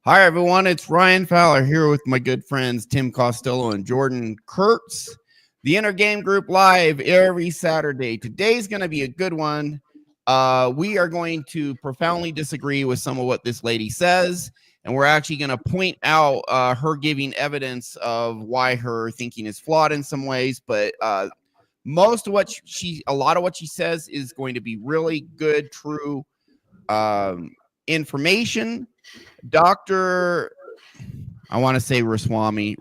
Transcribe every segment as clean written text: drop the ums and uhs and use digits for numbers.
Hi, everyone. It's Ryan Fowler here with my good friends Tim Costello and Jordan Kurtz. The Inner Game Group live every Saturday. Today's going to be a good one. We are going to profoundly disagree with some of what this lady says, and we're actually going to point out her giving evidence of why her thinking is flawed in some ways. But a lot of what she says is going to be really good, true information. Dr. I want to say Ramani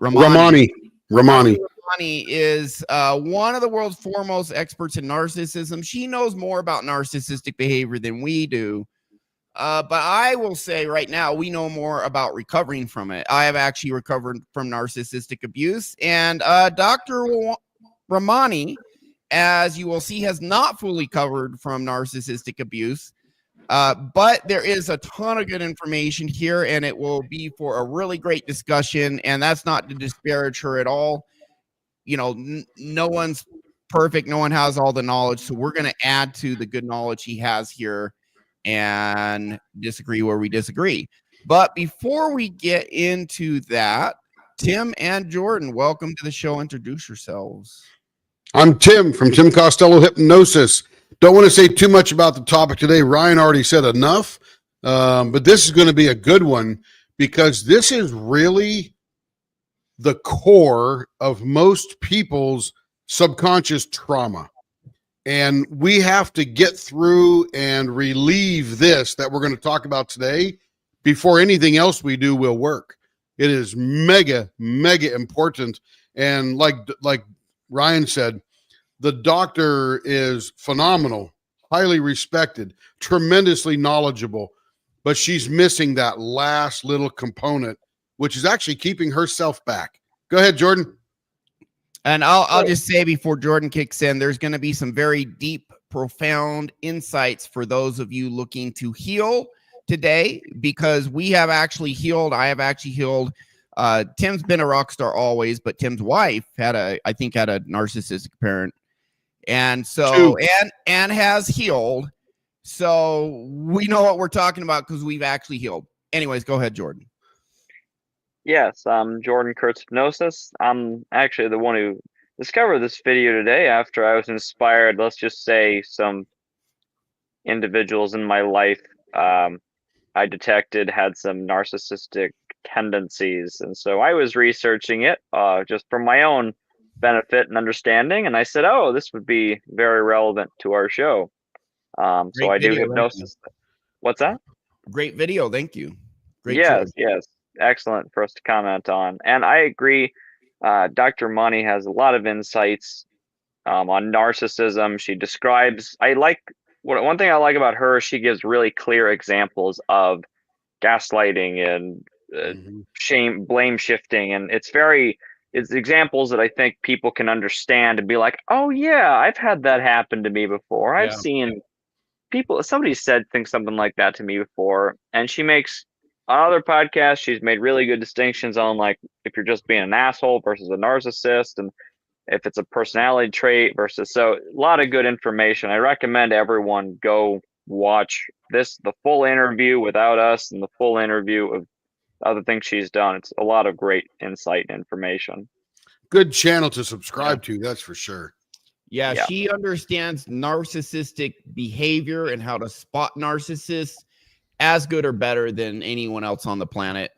is one of the world's foremost experts in narcissism. She knows more about narcissistic behavior than we do. But I will say right now, we know more about recovering from it. I have actually recovered from narcissistic abuse. And Dr. Ramani, as you will see, has not fully recovered from narcissistic abuse. But there is a ton of good information here, and it will be for a really great discussion. And that's not to disparage her at all. You know, no one's perfect. No one has all the knowledge. So we're going to add to the good knowledge he has here and disagree where we disagree. But before we get into that, Tim and Jordan, welcome to the show. Introduce yourselves. I'm Tim from Tim Costello Hypnosis. Don't want to say too much about the topic today. Ryan already said enough, but this is going to be a good one because this is really the core of most people's subconscious trauma. And we have to get through and relieve this that we're going to talk about today before anything else we do will work. It is mega, mega important. And like Ryan said, the doctor is phenomenal, highly respected, tremendously knowledgeable, but she's missing that last little component, which is actually keeping herself back. Go ahead, Jordan. And I'll just say before Jordan kicks in, there's going to be some very deep, profound insights for those of you looking to heal today, because we have actually healed. I have actually healed. Tim's been a rock star always, but Tim's wife had a narcissistic parent. And so, and has healed. So we know what we're talking about because we've actually healed. Anyways, go ahead, Jordan. Yes, I'm Jordan Kurtz Hypnosis. I'm actually the one who discovered this video today after I was inspired, let's just say, some individuals in my life I detected had some narcissistic tendencies. And so I was researching it just from my own benefit and understanding, and I said, oh, this would be very relevant to our show. So I do hypnosis. What's that? Great video, thank you. Great yes Excellent for us to comment on. And I agree, Dr. Ramani has a lot of insights on narcissism. She describes, one thing I like about her, she gives really clear examples of gaslighting and blame shifting, and it's examples that I think people can understand and be like, oh yeah, I've had that happen to me before. I've seen people, somebody said something like that to me before. And she makes, on other podcasts, she's made really good distinctions on, like, if you're just being an asshole versus a narcissist, and if it's a personality trait versus, so a lot of good information. I recommend everyone go watch the full interview without us and the full interview of other things she's done. It's a lot of great insight and information. Good channel to subscribe to, that's for sure. Yeah, she understands narcissistic behavior and how to spot narcissists as good or better than anyone else on the planet.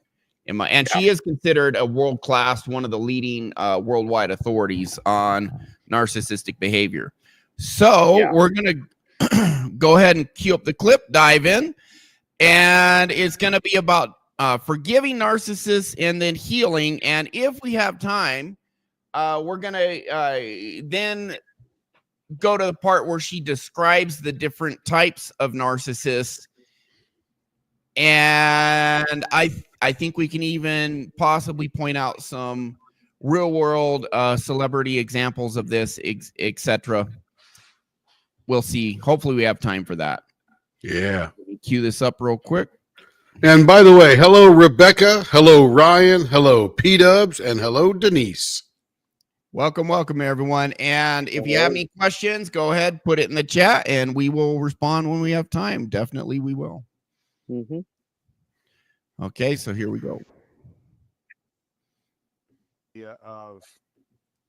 She is considered a world-class, one of the leading worldwide authorities on narcissistic behavior. So we're going to go ahead and cue up the clip, dive in, and it's going to be about forgiving narcissists and then healing. And if we have time, we're going to then go to the part where she describes the different types of narcissists. And I think we can even possibly point out some real world celebrity examples of this, etc. We'll see. Hopefully we have time for that. Yeah. Cue this up real quick. And by the way, hello, Rebecca. Hello, Ryan. Hello, P-Dubs. And hello, Denise. Welcome, everyone. And if you have any questions, go ahead, put it in the chat, and we will respond when we have time. Definitely we will. Okay, so here we go. Of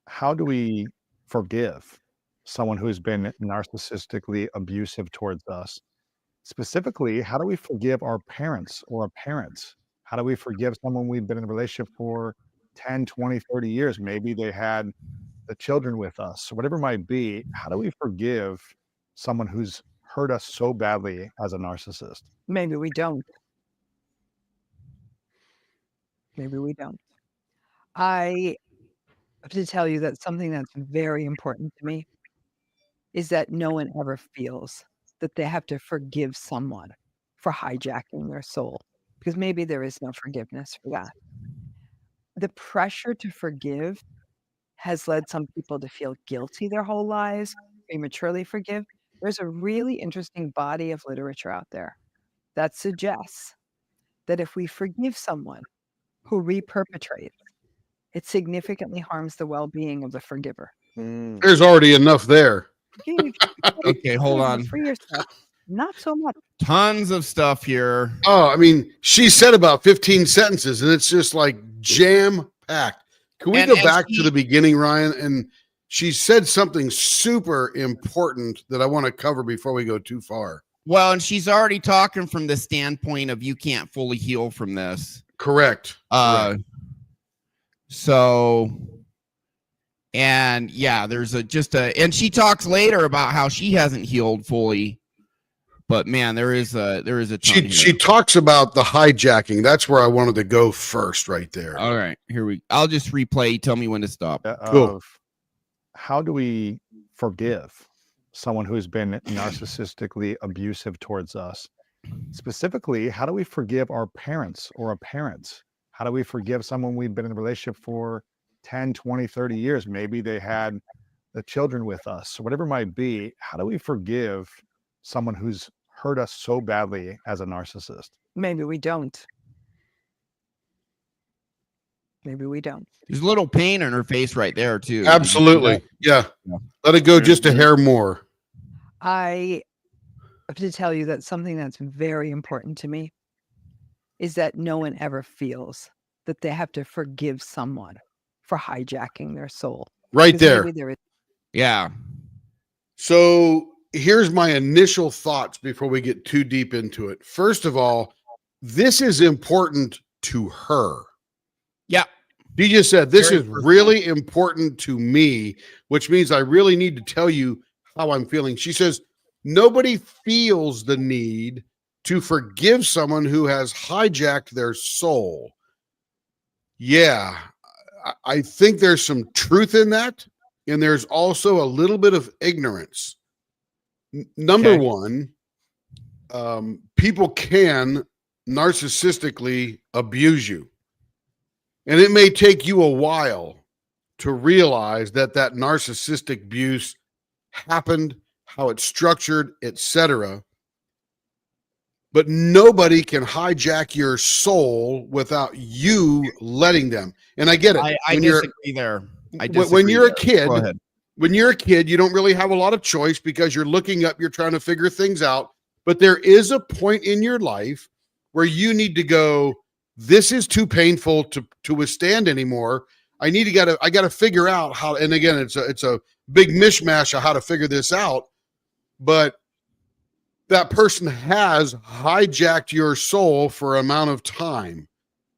how do we forgive someone who's been narcissistically abusive towards us? Specifically, how do we forgive our parents or our parents? How do we forgive someone we've been in a relationship for 10, 20, 30 years? Maybe they had the children with us, or whatever it might be. How do we forgive someone who's hurt us so badly as a narcissist? Maybe we don't. Maybe we don't. I have to tell you that something that's very important to me is that no one ever feels that they have to forgive someone for hijacking their soul, because maybe there is no forgiveness for that. The pressure to forgive has led some people to feel guilty their whole lives, prematurely forgive. There's a really interesting body of literature out there that suggests that if we forgive someone who reperpetrates, it significantly harms the well-being of the forgiver. There's already enough there. Okay, hold on. Free yourself. Not so much. Tons of stuff here. Oh, I mean, she said about 15 sentences, and it's just like jam packed. Can we go back to the beginning, Ryan? And she said something super important that I want to cover before we go too far. Well, and she's already talking from the standpoint of you can't fully heal from this. Correct. So, and yeah, there's and she talks later about how she hasn't healed fully, but man, there is a ton she talks about the hijacking. That's where I wanted to go first, right there. All right, I'll just replay. Tell me when to stop. Cool. How do we forgive someone who's been narcissistically abusive towards us? Specifically, how do we forgive our parents or our parents? How do we forgive someone we've been in a relationship for 10, 20, 30 years? Maybe they had the children with us, or whatever it might be. How do we forgive someone who's hurt us so badly as a narcissist? Maybe we don't. Maybe we don't. There's a little pain in her face right there, too. Absolutely. Yeah. Let it go just a hair more. I have to tell you that something that's very important to me is that no one ever feels that they have to forgive someone for hijacking their soul. Right there. Yeah. So here's my initial thoughts before we get too deep into it. First of all, this is important to her. Yeah. She just said, this is really important to me, which means I really need to tell you how I'm feeling. She says, nobody feels the need to forgive someone who has hijacked their soul. Yeah, I think there's some truth in that. And there's also a little bit of ignorance. Number one, people can narcissistically abuse you. And it may take you a while to realize that that narcissistic abuse happened, how it's structured, etc. But nobody can hijack your soul without you letting them. And I get it. I disagree there. When you're a kid, you don't really have a lot of choice because you're looking up, you're trying to figure things out. But there is a point in your life where you need to go, this is too painful to withstand anymore. I got to figure out how, and again, it's a big mishmash of how to figure this out. But that person has hijacked your soul for an amount of time,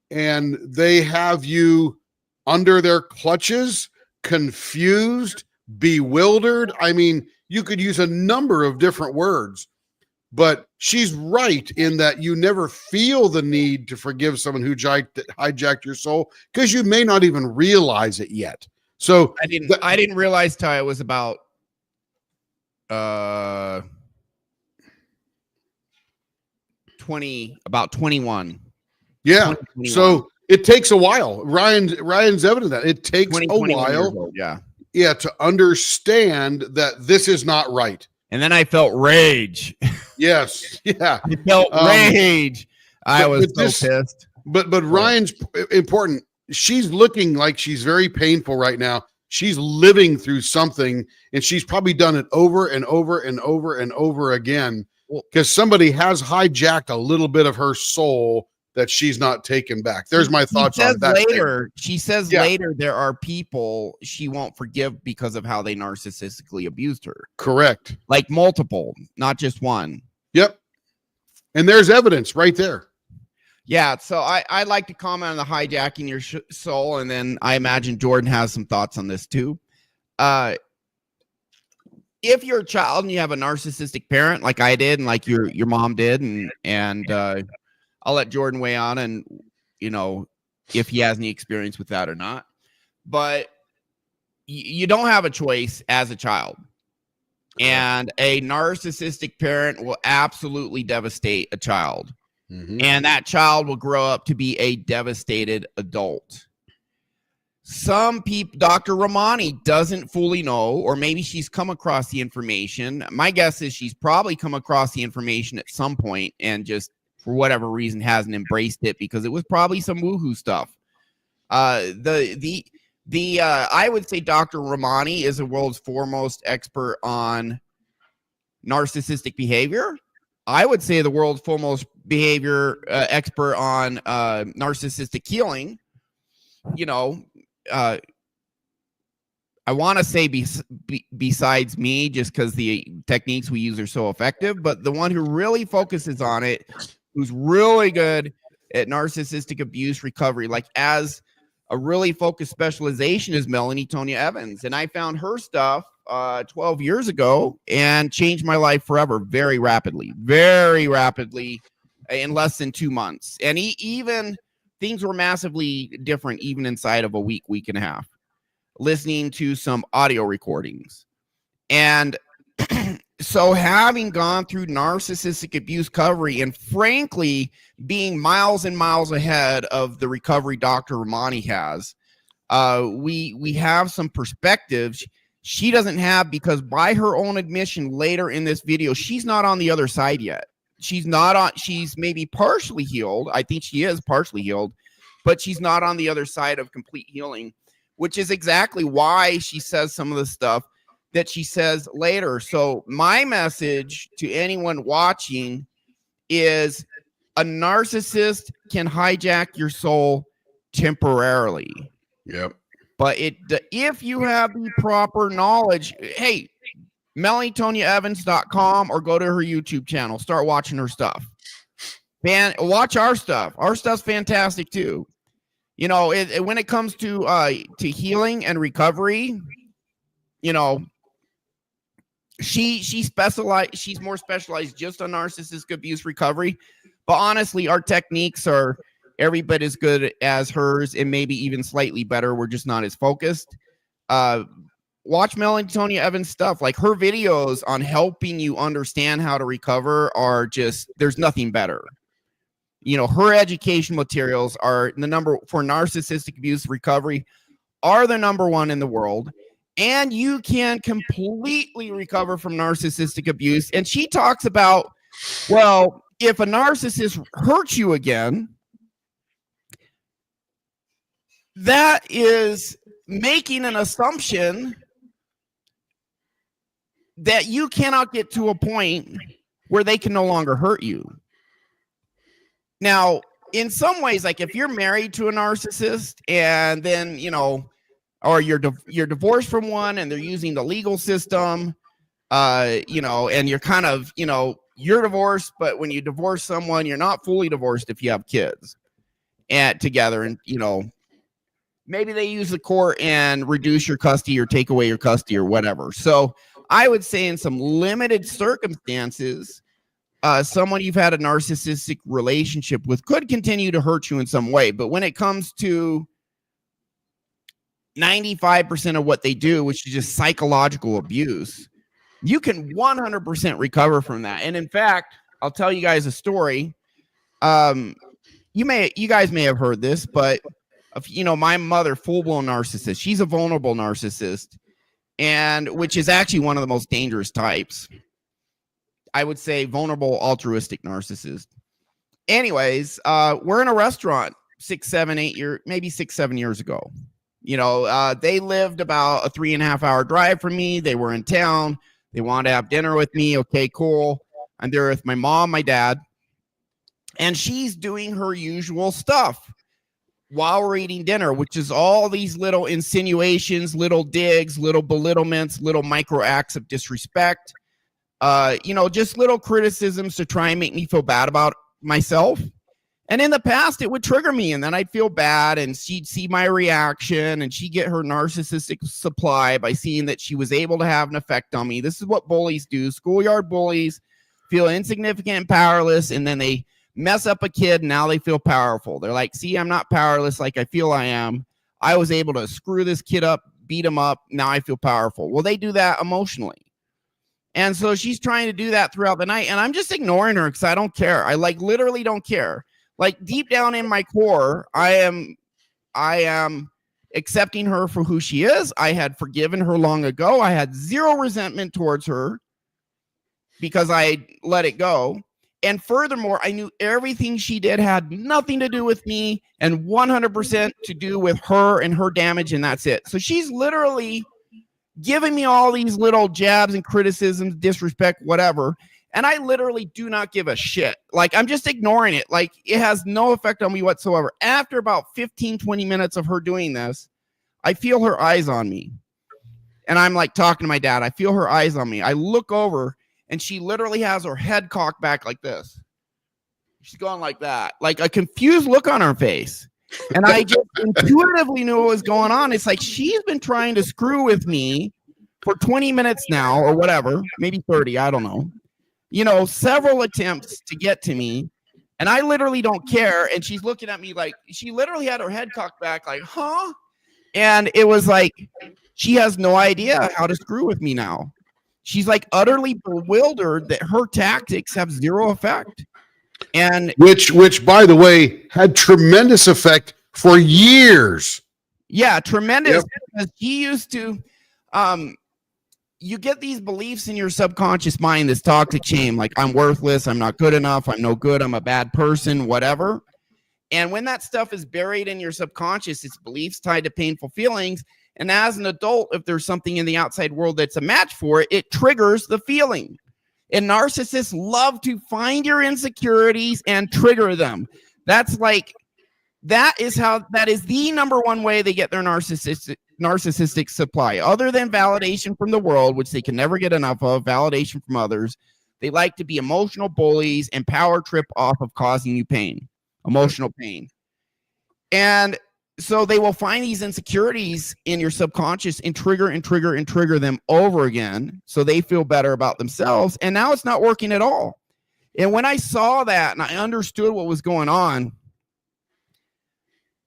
and they have you under their clutches, confused, bewildered. I mean, you could use a number of different words, but she's right in that you never feel the need to forgive someone who hijacked your soul because you may not even realize it yet. So I didn't realize till I was about 21. Yeah. So it takes a while. Ryan's evident that it takes a while. Yeah. To understand that this is not right. And then I felt rage. Yes. Yeah. I felt rage. I was so pissed. But Ryan's important. She's looking like she's very painful right now. She's living through something, and she's probably done it over and over and over and over again because somebody has hijacked a little bit of her soul that she's not taken back. There's my thoughts She says on that. later, she says Yeah. later there are people she won't forgive because of how they narcissistically abused her. Correct. Like multiple, not just one. Yep. And there's evidence right there. Yeah, so I'd like to comment on the hijacking your soul, and then I imagine Jordan has some thoughts on this too. If you're a child and you have a narcissistic parent like I did and like your mom did, and I'll let Jordan weigh on and, you know, if he has any experience with that or not. But you don't have a choice as a child. And a narcissistic parent will absolutely devastate a child. Mm-hmm. And that child will grow up to be a devastated adult. Some people, Dr. Ramani doesn't fully know, or maybe she's come across the information. My guess is she's probably come across the information at some point and just, for whatever reason, hasn't embraced it because it was probably some woohoo stuff. I would say Dr. Ramani is the world's foremost expert on narcissistic behavior. I would say the world's foremost behavior expert on narcissistic healing. You know, I want to say besides me, just because the techniques we use are so effective, but the one who really focuses on it, who's really good at narcissistic abuse recovery, like as a really focused specialization, is Melanie Tonya Evans. And I found her stuff 12 years ago and changed my life forever very rapidly in less than 2 months. And even things were massively different even inside of a week and a half, listening to some audio recordings. And so having gone through narcissistic abuse recovery and frankly being miles and miles ahead of the recovery Dr. Ramani has, we have some perspectives she doesn't have, because by her own admission later in this video, she's not on the other side yet. She's maybe partially healed. I think she is partially healed, but she's not on the other side of complete healing, which is exactly why she says some of the stuff that she says later. So my message to anyone watching is a narcissist can hijack your soul temporarily. Yep. But if you have the proper knowledge, hey, MelanieToniaEvans.com or go to her YouTube channel. Start watching her stuff. Watch our stuff. Our stuff's fantastic too. You know, when it comes to healing and recovery, you know, she's more specialized just on narcissistic abuse recovery. But honestly, our techniques are every bit as good as hers and maybe even slightly better. We're just not as focused. Watch Melanie Tonya Evans stuff. Like her videos on helping you understand how to recover are just, there's nothing better. You know, her education materials are the number for narcissistic abuse recovery are the number one in the world. And you can completely recover from narcissistic abuse. And she talks about, well, if a narcissist hurts you again, that is making an assumption that you cannot get to a point where they can no longer hurt you. Now, in some ways, like if you're married to a narcissist and then, you know, or you're divorced from one and they're using the legal system, you know, and you're kind of, you know, you're divorced, but when you divorce someone, you're not fully divorced if you have kids and together, and, you know, maybe they use the court and reduce your custody or take away your custody or whatever. So I would say in some limited circumstances, someone you've had a narcissistic relationship with could continue to hurt you in some way. But when it comes to 95% of what they do, which is just psychological abuse, you can 100% recover from that. And in fact, I'll tell you guys a story. You guys may have heard this, but you know, my mother, full-blown narcissist. She's a vulnerable narcissist, and which is actually one of the most dangerous types. I would say vulnerable, altruistic narcissist. Anyways, we're in a restaurant 6, 7 years ago. You know, they lived about a 3.5 hour drive from me. They were in town. They wanted to have dinner with me. Okay, cool. I'm there with my mom, my dad, And she's doing her usual stuff while we're eating dinner, which is all these little insinuations, little digs, little belittlements, little micro acts of disrespect, just little criticisms to try and make me feel bad about myself. And in the past, it would trigger me, and then I'd feel bad, and she'd see my reaction, and she'd get her narcissistic supply by seeing that she was able to have an effect on me. This is what bullies do. Schoolyard bullies feel insignificant and powerless, and then they mess up a kid, and now they feel powerful. They're like, see, I'm not powerless like I feel I am. I was able to screw this kid up, beat him up. Now I feel powerful. Well, they do that emotionally. And so she's trying to do that throughout the night, and I'm just ignoring her because I don't care. I literally don't care. Like deep down in my core, I am accepting her for who she is. I had forgiven her long ago. I had zero resentment towards her because I let it go. And furthermore, I knew everything she did had nothing to do with me and 100% to do with her and her damage, and that's it. So she's literally giving me all these little jabs and criticisms, disrespect, whatever. And I literally do not give a shit. Like, I'm just ignoring it. Like, it has no effect on me whatsoever. After about 15, 20 minutes of her doing this, I feel her eyes on me. And I'm like talking to my dad. I feel her eyes on me. I look over, and she literally has her head cocked back like this. She's going like that, like a confused look on her face. And I just intuitively knew what was going on. It's like she's been trying to screw with me for 20 minutes now or whatever, maybe 30, I don't know. Several attempts to get to me, and I literally don't care. And she's looking at me like she literally had her head cocked back like, huh? And it was like she has no idea how to screw with me now. She's like utterly bewildered that her tactics have zero effect. And which by the way, had tremendous effect for years. Yeah, tremendous. Yep. Because he used to you get these beliefs in your subconscious mind, this toxic shame, like I'm worthless, I'm not good enough, I'm no good, I'm a bad person, whatever. And when that stuff is buried in your subconscious, it's beliefs tied to painful feelings. And as an adult, if there's something in the outside world that's a match for it, it triggers the feeling. And narcissists love to find your insecurities and trigger them. That is the number one way they get their narcissistic supply. Other than validation from the world, which they can never get enough of, validation from others, they like to be emotional bullies and power trip off of causing you pain, emotional pain. And so they will find these insecurities in your subconscious and trigger them over again so they feel better about themselves. And now it's not working at all. And when I saw that and I understood what was going on,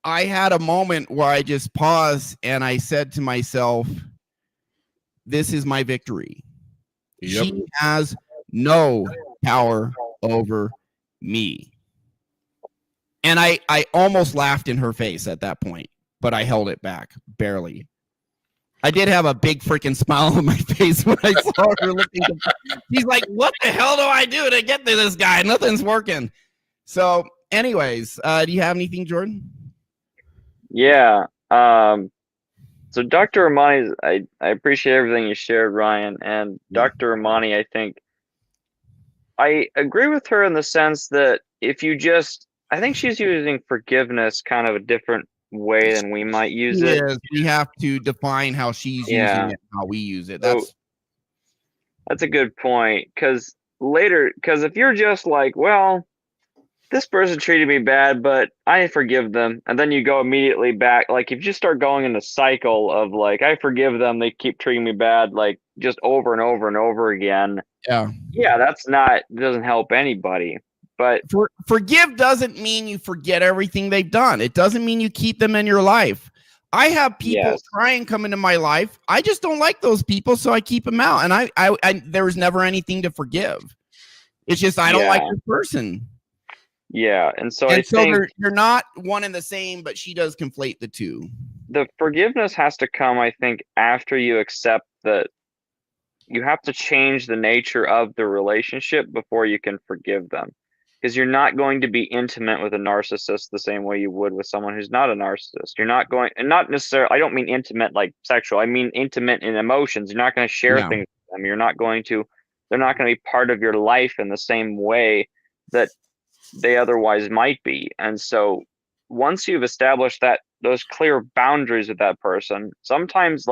I had a moment where I just paused and I said to myself, this is my victory. Yep. She has no power over me. And I almost laughed in her face at that point, but I held it back, barely. I did have a big freaking smile on my face when I saw her looking. She's like, what the hell do I do to get to this guy? Nothing's working. So anyways, do you have anything, Jordan? Yeah. So Dr. Ramani, I appreciate everything you shared, Ryan. And Dr. Ramani, I think I agree with her in the sense that I think she's using forgiveness kind of a different way than we might use it. We have to define how she's using it, how we use it. That's a good point. Because if you're just like, well, this person treated me bad, but I forgive them, and then you go immediately back, like if you start going in the cycle of like, I forgive them, they keep treating me bad, like just over and over and over again. Yeah, doesn't help anybody. But forgive doesn't mean you forget everything they've done. It doesn't mean you keep them in your life. I have people try and come into my life. I just don't like those people, so I keep them out. And I there was never anything to forgive. It's just I don't like this person. Yeah, and so you're not one and the same, but she does conflate the two. The forgiveness has to come, I think, after you accept that you have to change the nature of the relationship before you can forgive them. Because you're not going to be intimate with a narcissist the same way you would with someone who's not a narcissist. You're not going, and not necessarily, I don't mean intimate like sexual, I mean intimate in emotions. You're not going to share things with them. They're not going to be part of your life in the same way that they otherwise might be. And so once you've established those clear boundaries with that person, sometimes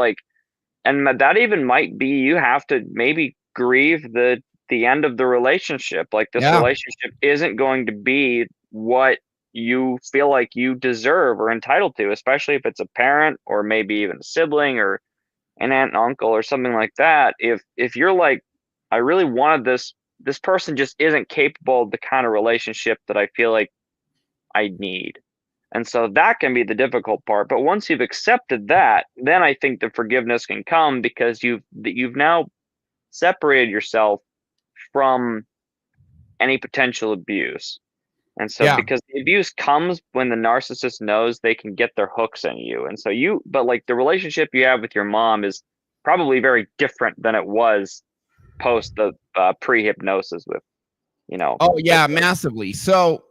and that even might be you have to maybe grieve the end of the relationship. Like, this Yeah. relationship isn't going to be what you feel like you deserve or entitled to, especially if it's a parent or maybe even a sibling or an aunt and uncle or something like that. If you're like, I really wanted this person just isn't capable of the kind of relationship that I feel like I need. And so that can be the difficult part. But once you've accepted that, then I think the forgiveness can come, because you've now separated yourself from any potential abuse. And so, Yeah. because the abuse comes when the narcissist knows they can get their hooks in you. And so but like, the relationship you have with your mom is probably very different than it was post the pre-hypnosis with, Oh yeah, massively. So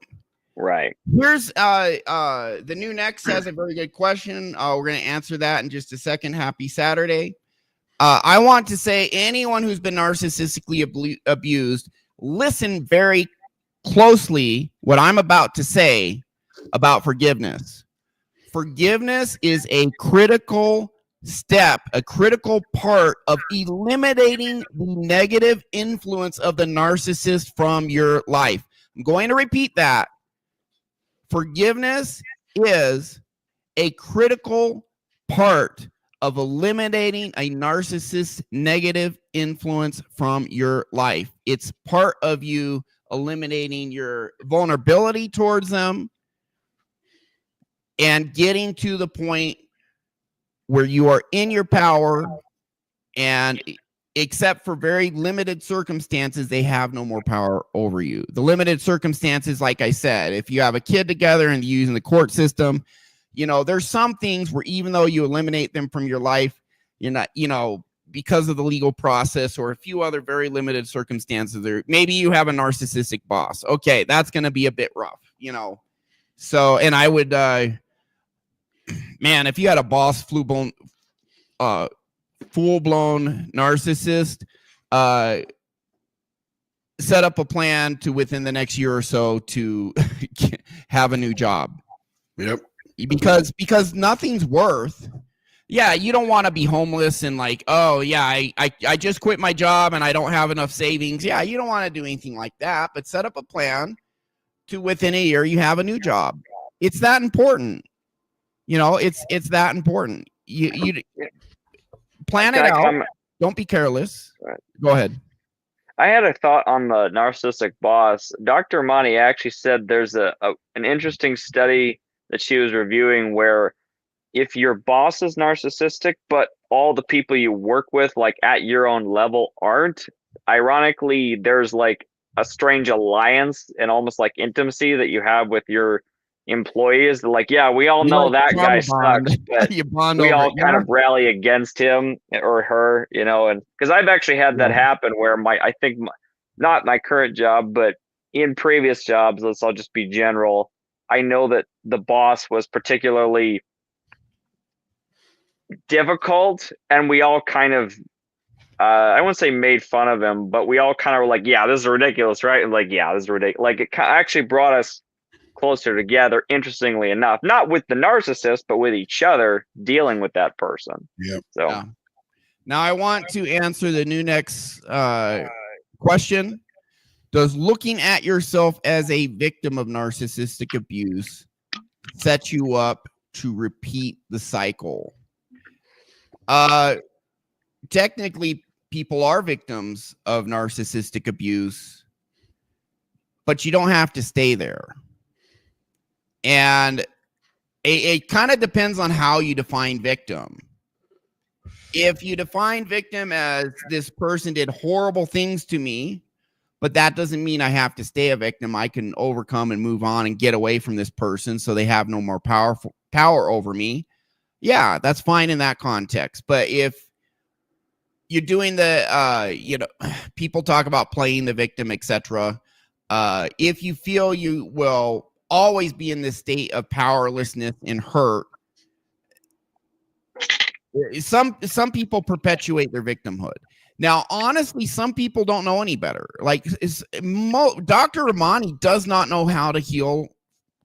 right. here's the new next has a very good question. We're going to answer that in just a second. Happy Saturday. I want to say, anyone who's been narcissistically abused, listen very closely what I'm about to say about forgiveness. Forgiveness is a critical step, a critical part of eliminating the negative influence of the narcissist from your life. I'm going to repeat that. Forgiveness is a critical part of eliminating a narcissist's negative influence from your life. It's part of you eliminating your vulnerability towards them and getting to the point where you are in your power, and except for very limited circumstances, they have no more power over you. The limited circumstances, like I said, if you have a kid together and you're using the court system, there's some things where even though you eliminate them from your life, you're not, because of the legal process or a few other very limited circumstances, there, maybe you have a narcissistic boss. Okay, that's going to be a bit rough, So, and I would, man, if you had a boss full-blown narcissist, set up a plan to within the next year or so to have a new job. Yep. Because nothing's worth. Yeah, you don't want to be homeless and like, oh yeah, I just quit my job and I don't have enough savings. Yeah, you don't want to do anything like that, but set up a plan to within a year you have a new job. It's that important. It's that important. You plan it out. Don't be careless. Right. Go ahead. I had a thought on the narcissistic boss. Dr. Ramani actually said there's an interesting study that she was reviewing where if your boss is narcissistic, but all the people you work with, like at your own level, aren't, ironically, there's like a strange alliance and almost like intimacy that you have with your employees. Like, yeah, we all know that guy sucks, but we all kind of rally against him or her, and because I've actually had that happen where not my current job, but in previous jobs, I'll just be general. I know that the boss was particularly difficult, and we all kind of, I wouldn't say made fun of him, but we all kind of were like, yeah, this is ridiculous, right? And like, yeah, this is ridiculous. Like, it actually brought us closer together, interestingly enough, not with the narcissist, but with each other dealing with that person. Yep. So yeah. Now I want to answer the new next question. Does looking at yourself as a victim of narcissistic abuse set you up to repeat the cycle? Technically, people are victims of narcissistic abuse, but you don't have to stay there. And it kind of depends on how you define victim. If you define victim as this person did horrible things to me, but that doesn't mean I have to stay a victim. I can overcome and move on and get away from this person so they have no more power over me. Yeah, that's fine in that context. But if you're doing the, people talk about playing the victim, etc. If you feel you will always be in this state of powerlessness and hurt, some people perpetuate their victimhood. Now, honestly, some people don't know any better. Like Dr. Ramani does not know how to heal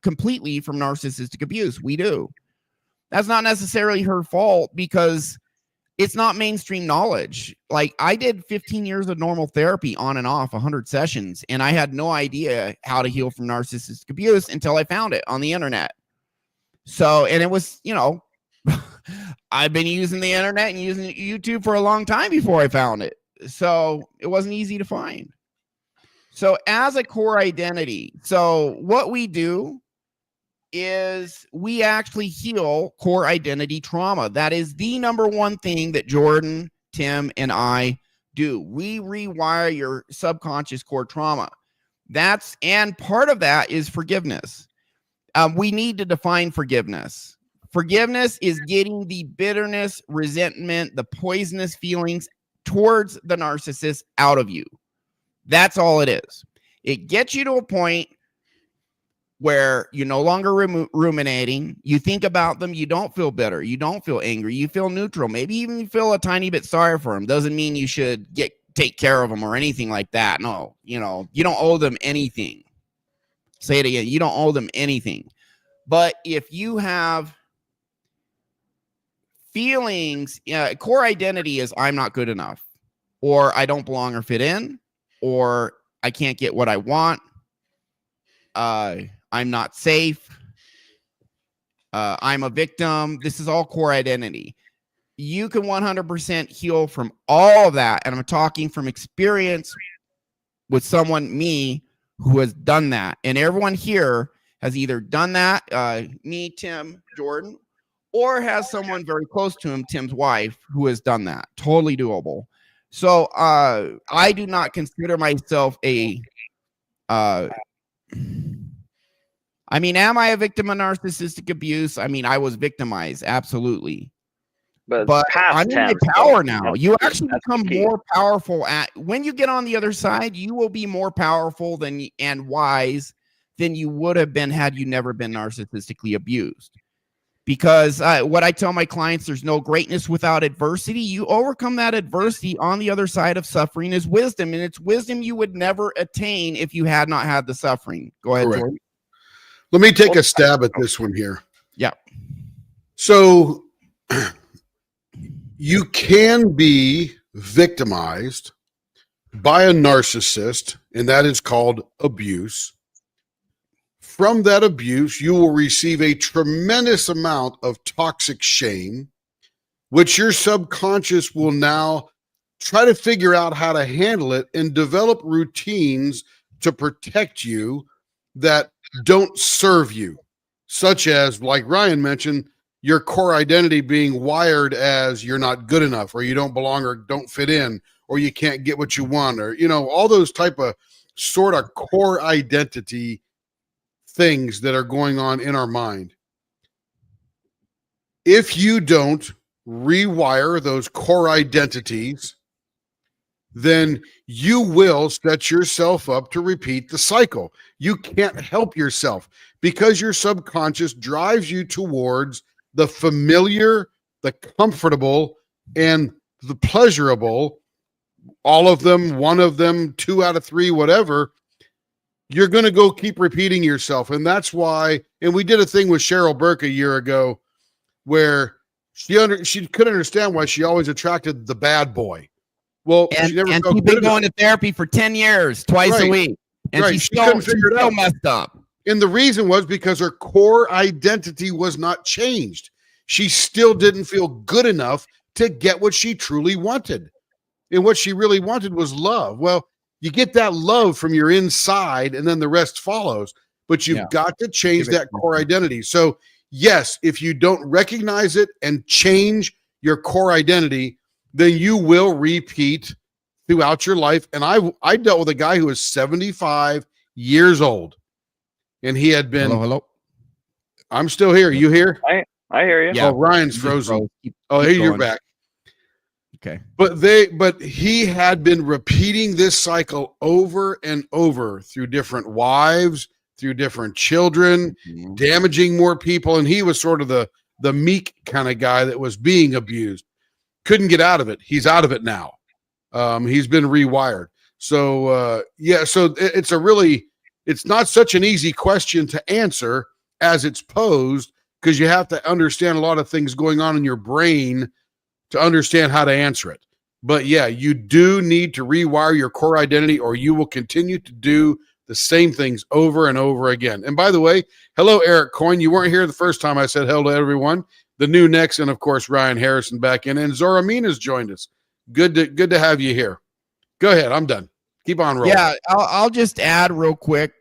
completely from narcissistic abuse. We do. That's not necessarily her fault because it's not mainstream knowledge. Like I did 15 years of normal therapy on and off 100 sessions, and I had no idea how to heal from narcissistic abuse until I found it on the internet. So, and it was, you know, I've been using the internet and using YouTube for a long time before I found it. So it wasn't easy to find. So as a core identity, so what we do is we actually heal core identity trauma. That is the number one thing that Jordan, Tim, and I do. We rewire your subconscious core trauma. And part of that is forgiveness. We need to define forgiveness. Forgiveness is getting the bitterness, resentment, the poisonous feelings towards the narcissist out of you. That's all it is. It gets you to a point where you're no longer ruminating. You think about them. You don't feel bitter. You don't feel angry. You feel neutral. Maybe even you feel a tiny bit sorry for them. Doesn't mean you should take care of them or anything like that. No, you know, you don't owe them anything. Say it again. You don't owe them anything. But if you have feelings, core identity is I'm not good enough, or I don't belong or fit in, or I can't get what I want. I'm not safe. I'm a victim. This is all core identity. You can 100% heal from all of that. And I'm talking from experience with someone, me, who has done that. And everyone here has either done that, me, Tim, Jordan, or has someone very close to him, Tim's wife, who has done that. Totally doable. So I do not consider myself I mean, am I a victim of narcissistic abuse? I mean, I was victimized, absolutely. But I'm in my power now. You actually become more powerful when you get on the other side. You will be more powerful and wise than you would have been had you never been narcissistically abused. Because what I tell my clients, there's no greatness without adversity. You overcome that adversity on the other side of suffering is wisdom, and it's wisdom you would never attain if you had not had the suffering. Go ahead, Jordan. Let me take a stab at this one here. Yeah. So you can be victimized by a narcissist, and that is called abuse. From that abuse, you will receive a tremendous amount of toxic shame, which your subconscious will now try to figure out how to handle it and develop routines to protect you that don't serve you, such as, like Ryan mentioned, your core identity being wired as you're not good enough, or you don't belong, or don't fit in, or you can't get what you want, or, you know, all those type of sort of core identity things that are going on in our mind. If you don't rewire those core identities, then you will set yourself up to repeat the cycle. You can't help yourself because your subconscious drives you towards the familiar, the comfortable, and the pleasurable. All of them, one of them, 2 out of 3, whatever. You're going to go keep repeating yourself. And that's why, and we did a thing with Cheryl Burke a year ago where she couldn't understand why she always attracted the bad boy. Well, she's been going to therapy for 10 years, twice a week. And she couldn't figure it out. Messed up. And the reason was because her core identity was not changed. She still didn't feel good enough to get what she truly wanted. And what she really wanted was love. Well, you get that love from your inside, and then the rest follows. But you've got to change that core identity. So, yes, if you don't recognize it and change your core identity, then you will repeat throughout your life. And I dealt with a guy who was 75 years old, and he had been. Hello. I'm still here. You here? I hear you. Yeah. Oh, Ryan's frozen. Hey, you're back. Okay. But he had been repeating this cycle over and over through different wives, through different children, damaging more people. And he was sort of the meek kind of guy that was being abused. Couldn't get out of it. He's out of it now. He's been rewired. So it's not such an easy question to answer as it's posed, because you have to understand a lot of things going on in your brain to understand how to answer it. But yeah, you do need to rewire your core identity, or you will continue to do the same things over and over again. And by the way, hello, Eric Coyne. You weren't here the first time I said hello to everyone. The new next, and of course, Ryan Harrison back in, and Zora Mina's joined us. Good to have you here. Go ahead. I'm done. Keep on rolling. Yeah, I'll just add real quick.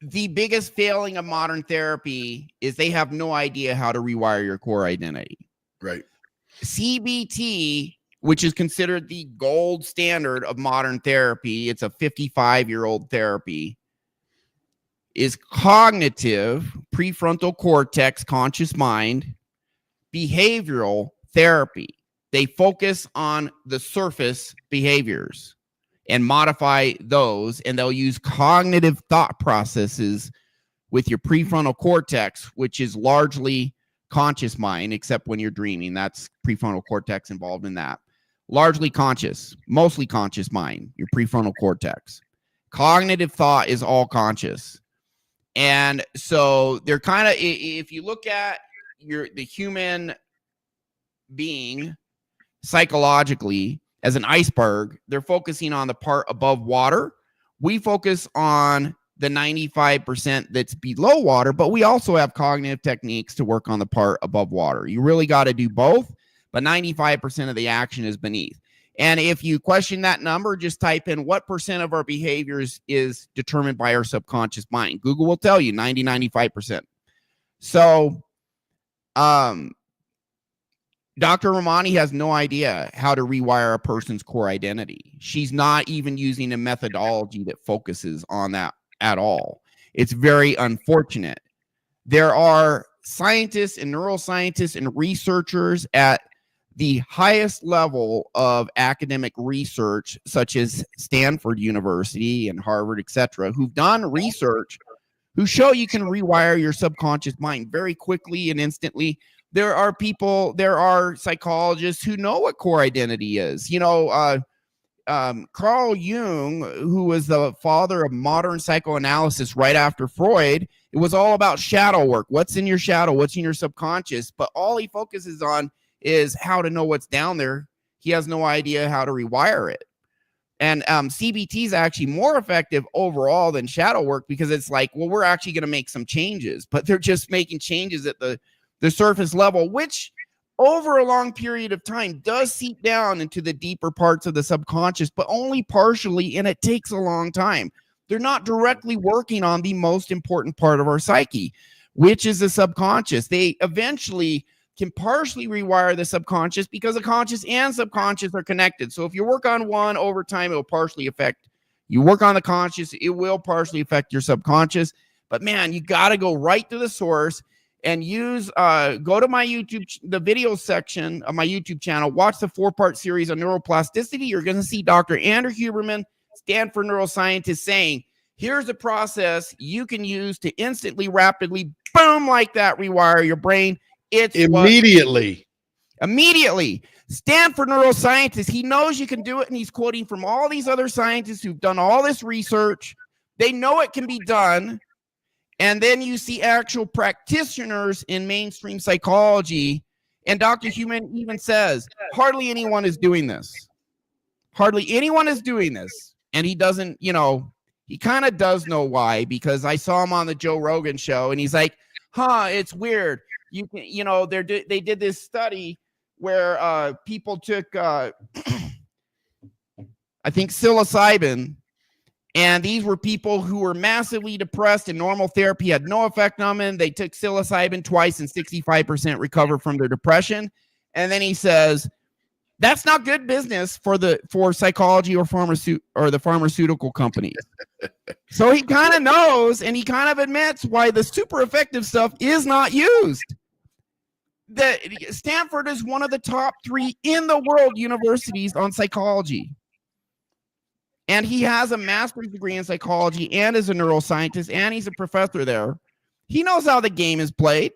The biggest failing of modern therapy is they have no idea how to rewire your core identity. Right. CBT, which is considered the gold standard of modern therapy, it's a 55-year-old therapy, is cognitive, prefrontal cortex, conscious mind, behavioral therapy. They focus on the surface behaviors and modify those, and they'll use cognitive thought processes with your prefrontal cortex, which is largely conscious mind, except when you're dreaming. That's prefrontal cortex involved in that. Largely conscious, mostly conscious mind, your prefrontal cortex. Cognitive thought is all conscious. And so they're kind of, if you look at the human being psychologically as an iceberg, they're focusing on the part above water. We focus on the 95% that's below water, but we also have cognitive techniques to work on the part above water. You really got to do both, but 95% of the action is beneath. And if you question that number, just type in what percent of our behaviors is determined by our subconscious mind. Google will tell you 95%. So, Dr. Ramani has no idea how to rewire a person's core identity. She's not even using a methodology that focuses on that at all. It's very unfortunate. There are scientists and neuroscientists and researchers at the highest level of academic research, such as Stanford University and Harvard, etc., who've done research who show you can rewire your subconscious mind very quickly and instantly. There are psychologists who know what core identity is. Carl Jung, who was the father of modern psychoanalysis right after Freud, it was all about shadow work. What's in your shadow? What's in your subconscious? But all he focuses on is how to know what's down there. He has no idea how to rewire it. And CBT is actually more effective overall than shadow work, because it's like, well, we're actually going to make some changes, but they're just making changes at the surface level, which over a long period of time does seep down into the deeper parts of the subconscious, but only partially, and it takes a long time. They're not directly working on the most important part of our psyche, which is the subconscious. They eventually can partially rewire the subconscious because the conscious and subconscious are connected. So if you work on one over time, it will partially affect. You work on the conscious, it will partially affect your subconscious. But man, you got to go right to the source and use, go to my YouTube, the video section of my YouTube channel, watch the 4-part series on neuroplasticity. You're going to see Dr. Andrew Huberman, Stanford neuroscientist, saying, here's a process you can use to instantly, rapidly, boom, like that, rewire your brain. It's immediately. Stanford neuroscientist, he knows you can do it, and he's quoting from all these other scientists who've done all this research. They know it can be done. And then you see actual practitioners in mainstream psychology. And Dr. Human even says, hardly anyone is doing this. Hardly anyone is doing this. And he doesn't, he kind of does know why, because I saw him on the Joe Rogan show and he's like, it's weird. They did this study where people took, I think, psilocybin. And these were people who were massively depressed, and normal therapy had no effect on them. They took psilocybin twice and 65% recovered from their depression. And then he says, that's not good business for psychology or the pharmaceutical companies. So he kind of knows, and he kind of admits why the super effective stuff is not used. Stanford is one of the top 3 in the world universities on psychology. And he has a master's degree in psychology and is a neuroscientist, and he's a professor there. He knows how the game is played.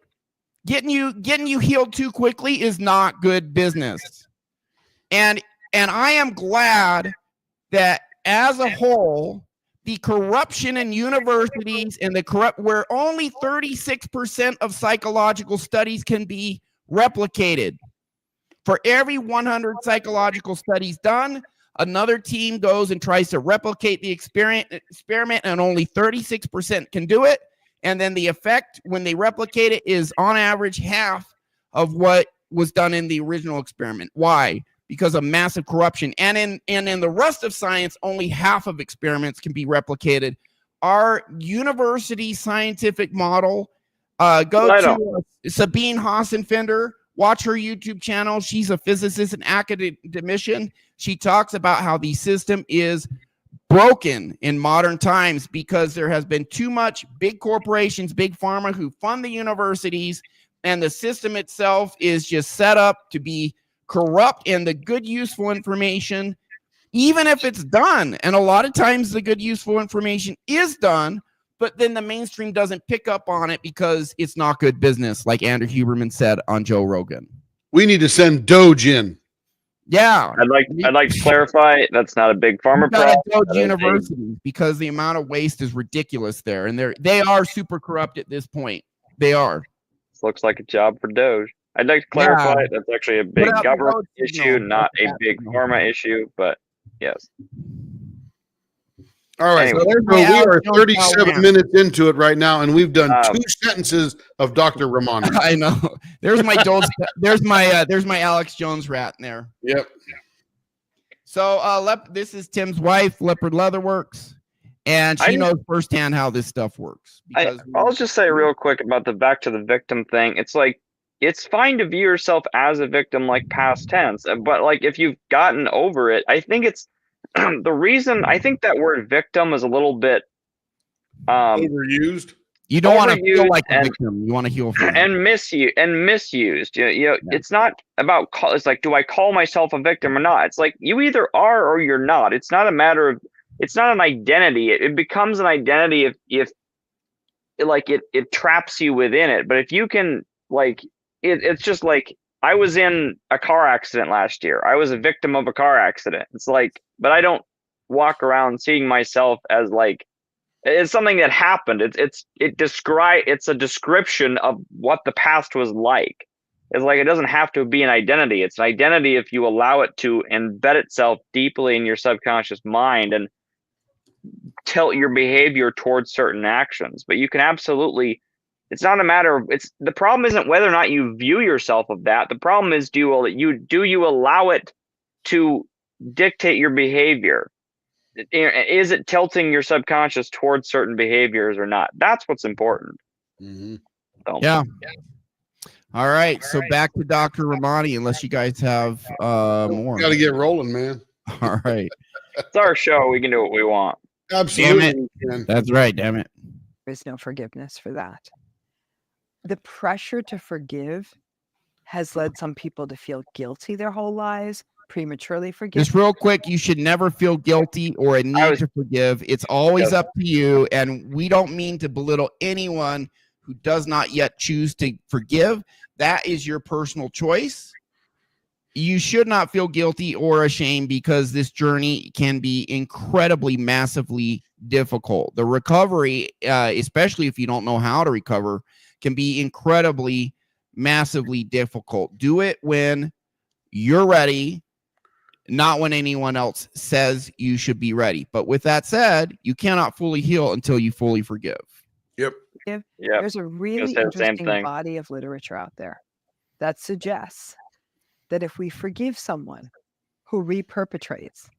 Getting you healed too quickly is not good business. And And I am glad that as a whole, the corruption in universities and where only 36% of psychological studies can be replicated. For every 100 psychological studies done, another team goes and tries to replicate the experiment, and only 36% can do it. And then the effect when they replicate it is on average half of what was done in the original experiment. Why? Because of massive corruption. And in the rest of science, only half of experiments can be replicated. Our university scientific model, go to Sabine Hassenfender, watch her YouTube channel. She's a physicist and academician. She talks about how the system is broken in modern times because there has been too much big corporations, big pharma who fund the universities, and the system itself is just set up to be corrupt, and the good useful information, even if it's done, and a lot of times the good useful information is done, but then the mainstream doesn't pick up on it because it's not good business, like Andrew Huberman said on Joe Rogan. We need to send Doge in. Yeah, I'd like to clarify that's not a big pharma problem. Doge universities, because the amount of waste is ridiculous there, and they are super corrupt at this point. They are. This looks like a job for Doge. I'd like to clarify that's actually a big government issue, not a big pharma issue, but yes. All right, Anyway. so we are 37 minutes into it right now, and we've done 2 sentences of Dr. Ramani. I know. There's my Doge, there's my Alex Jones rat in there. Yep. So this is Tim's wife, Leopard Leatherworks, and she knows firsthand how this stuff works. I'll just say real quick about the back to the victim thing. It's like, it's fine to view yourself as a victim, like past tense, but like if you've gotten over it, I think it's the reason. I think that word victim is a little bit overused. You don't want to feel like a victim. You want to heal from it. And misused. You know, it's not about it's like, do I call myself a victim or not? It's like you either are or you're not. It's not a matter of. It's not an identity. It becomes an identity if like it traps you within it. But if you can like. It's just like, I was in a car accident last year. I was a victim of a car accident. It's like, but I don't walk around seeing myself as like, it's something that happened. It's a description of what the past was like. It's like, it doesn't have to be an identity. It's an identity if you allow it to embed itself deeply in your subconscious mind and tilt your behavior towards certain actions. But you can absolutely. It's not a matter of the problem isn't whether or not you view yourself of that. The problem is do you allow it to dictate your behavior? Is it tilting your subconscious towards certain behaviors or not? That's what's important. Mm-hmm. So. Yeah. All right. So back to Dr. Ramani, unless you guys have more. Got to get rolling, man. All right. It's our show. We can do what we want. Absolutely. That's right. Damn it. There is no forgiveness for that. The pressure to forgive has led some people to feel guilty their whole lives, prematurely forgive. Just real quick, you should never feel guilty or a need to forgive. It's always up to you, and we don't mean to belittle anyone who does not yet choose to forgive. That is your personal choice. You should not feel guilty or ashamed because this journey can be incredibly, massively difficult. The recovery, especially if you don't know how to recover, can be incredibly, massively difficult. Do it when you're ready, not when anyone else says you should be ready. But with that said, you cannot fully heal until you fully forgive. Yep. There's a really interesting body of literature out there that suggests that if we forgive someone who reperpetrates,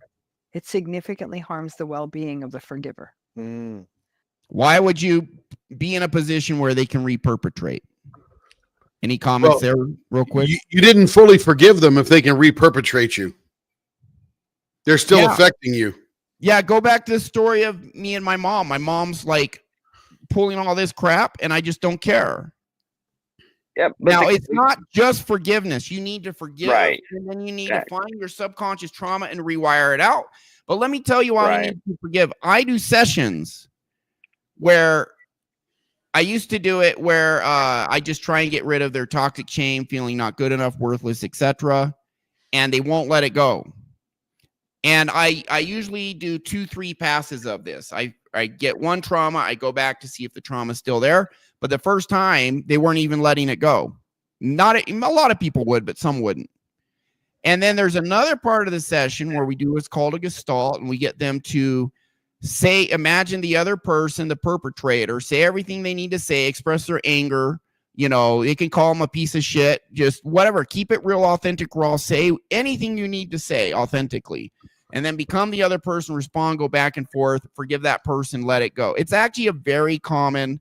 it significantly harms the well-being of the forgiver. Mm. Why would you be in a position where they can reperpetrate? Any comments there real quick? You didn't fully forgive them if they can reperpetrate you. They're still affecting you. Yeah, go back to the story of me and my mom. My mom's like pulling all this crap and I just don't care. Yep. Now, it's not just forgiveness. You need to forgive, right, and then you need to find your subconscious trauma and rewire it out. But let me tell you why you need to forgive. I do sessions where I used to do it where I just try and get rid of their toxic shame, feeling not good enough, worthless, etc., and they won't let it go. And I usually do 2-3 passes of this. I get one trauma, I go back to see if the trauma is still there. But the first time, they weren't even letting it go. Not a lot of people would, but some wouldn't. And then there's another part of the session where we do what's called a gestalt, and we get them to imagine the other person, the perpetrator, say everything they need to say, express their anger. You know, you can call them a piece of shit, just whatever. Keep it real, authentic, raw. Say anything you need to say authentically. And then become the other person, respond, go back and forth, forgive that person, let it go. It's actually a very common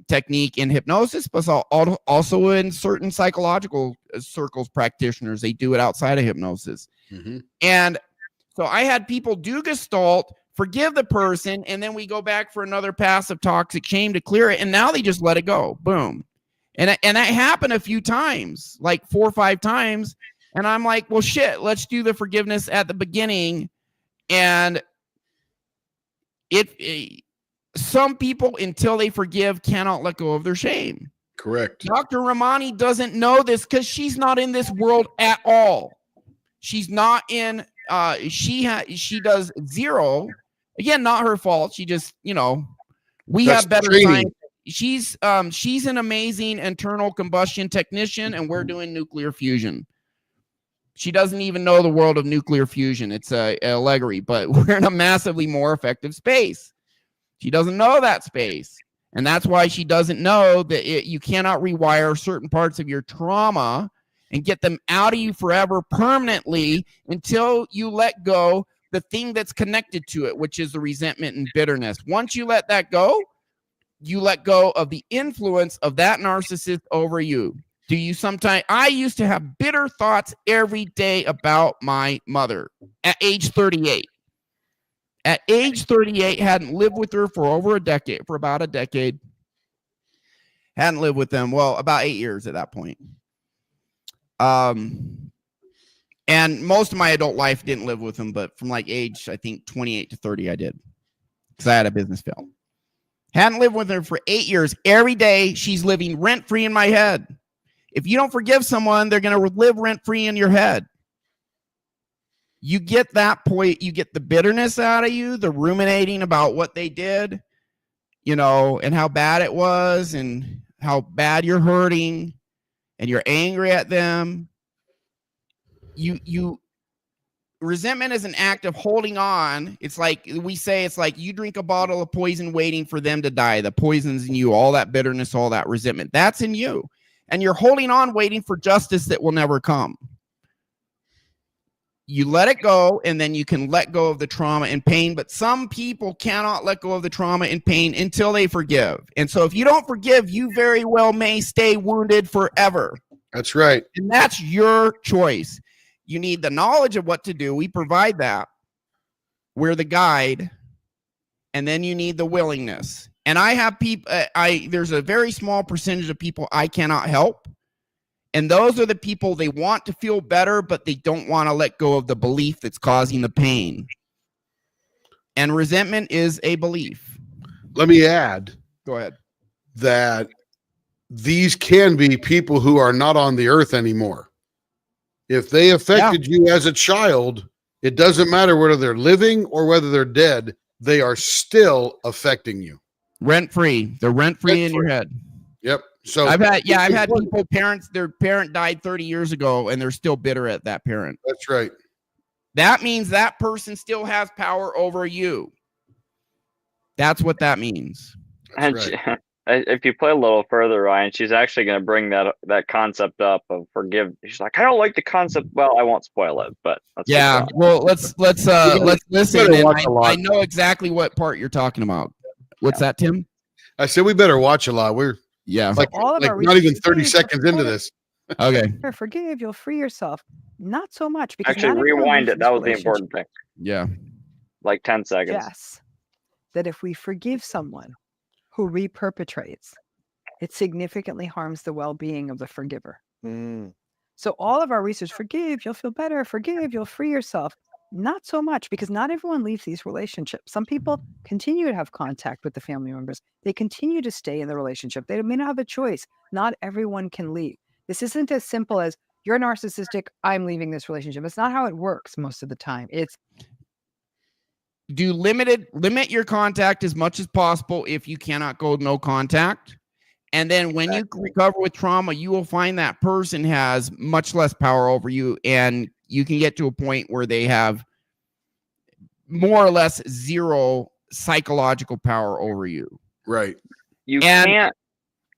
technique in hypnosis, but also in certain psychological circles, practitioners, they do it outside of hypnosis. Mm-hmm. And so I had people do gestalt, forgive the person, and then we go back for another pass of toxic shame to clear it, and now they just let it go. Boom. And that happened a few times, like 4 or 5 times. And I'm like, well, shit, let's do the forgiveness at the beginning. And some people, until they forgive, cannot let go of their shame. Correct. Dr. Ramani doesn't know this because she's not in this world at all. She's not in, she does zero. Again, not her fault. She just, we have better science. She's an amazing internal combustion technician, and we're doing nuclear fusion. She doesn't even know the world of nuclear fusion. It's a allegory, but we're in a massively more effective space. She doesn't know that space. And that's why she doesn't know that you cannot rewire certain parts of your trauma and get them out of you forever permanently until you let go the thing that's connected to it, which is the resentment and bitterness. Once you let that go, you let go of the influence of that narcissist over you. Do you sometimes? I used to have bitter thoughts every day about my mother at age 38. At age 38, hadn't lived with her for about a decade. Hadn't lived with them, well, about 8 years at that point. And most of my adult life didn't live with them, but from like age, I think 28 to 30, I did. Because I had a business fail. Hadn't lived with her for 8 years. Every day, she's living rent-free in my head. If you don't forgive someone, they're going to live rent-free in your head. You get that point, you get the bitterness out of you, the ruminating about what they did, and how bad it was and how bad you're hurting and you're angry at them. Resentment is an act of holding on. It's like you drink a bottle of poison waiting for them to die. The poison's in you, all that bitterness, all that resentment. That's in you. And you're holding on, waiting for justice that will never come. You let it go, and then you can let go of the trauma and pain. But some people cannot let go of the trauma and pain until they forgive. And so if you don't forgive, you very well may stay wounded forever. That's right. And that's your choice. You need the knowledge of what to do. We provide that. We're the guide. And then you need the willingness. And I have people, there's a very small percentage of people I cannot help. And those are the people, they want to feel better, but they don't want to let go of the belief that's causing the pain. And resentment is a belief. Let me add. Go ahead. That these can be people who are not on the earth anymore. If they affected you as a child, it doesn't matter whether they're living or whether they're dead, they are still affecting you. Rent-free. They're rent-free in your head. Yep. So I've had people, their parent died 30 years ago and they're still bitter at that parent. That's right. That means that person still has power over you. That's what that means. That's right. If you play a little further, Ryan, she's actually going to bring that concept up of forgive. She's like, I don't like the concept. Well, I won't spoil it, but well, let's listen. And I know exactly what part you're talking about. What's that, Tim? I said we better watch a lot. We're like not even 30 seconds into this. Okay. Forgive, you'll free yourself. Not so much because actually rewind it. That was the important thing. Yeah. Like 10 seconds. Yes. That if we forgive someone who reperpetrates, it significantly harms the well-being of the forgiver. So all of our research, forgive, you'll feel better. Forgive, you'll free yourself. Not so much, because not everyone leaves these relationships. Some people continue to have contact with the family members. They continue to stay in the relationship. They may not have a choice. Not everyone can leave. This isn't as simple as you're narcissistic, I'm leaving this relationship. It's not how it works most of the time. It's limit your contact as much as possible if you cannot go no contact. And then when you recover with trauma, you will find that person has much less power over you, and you can get to a point where they have more or less zero psychological power over you. Right. You can't.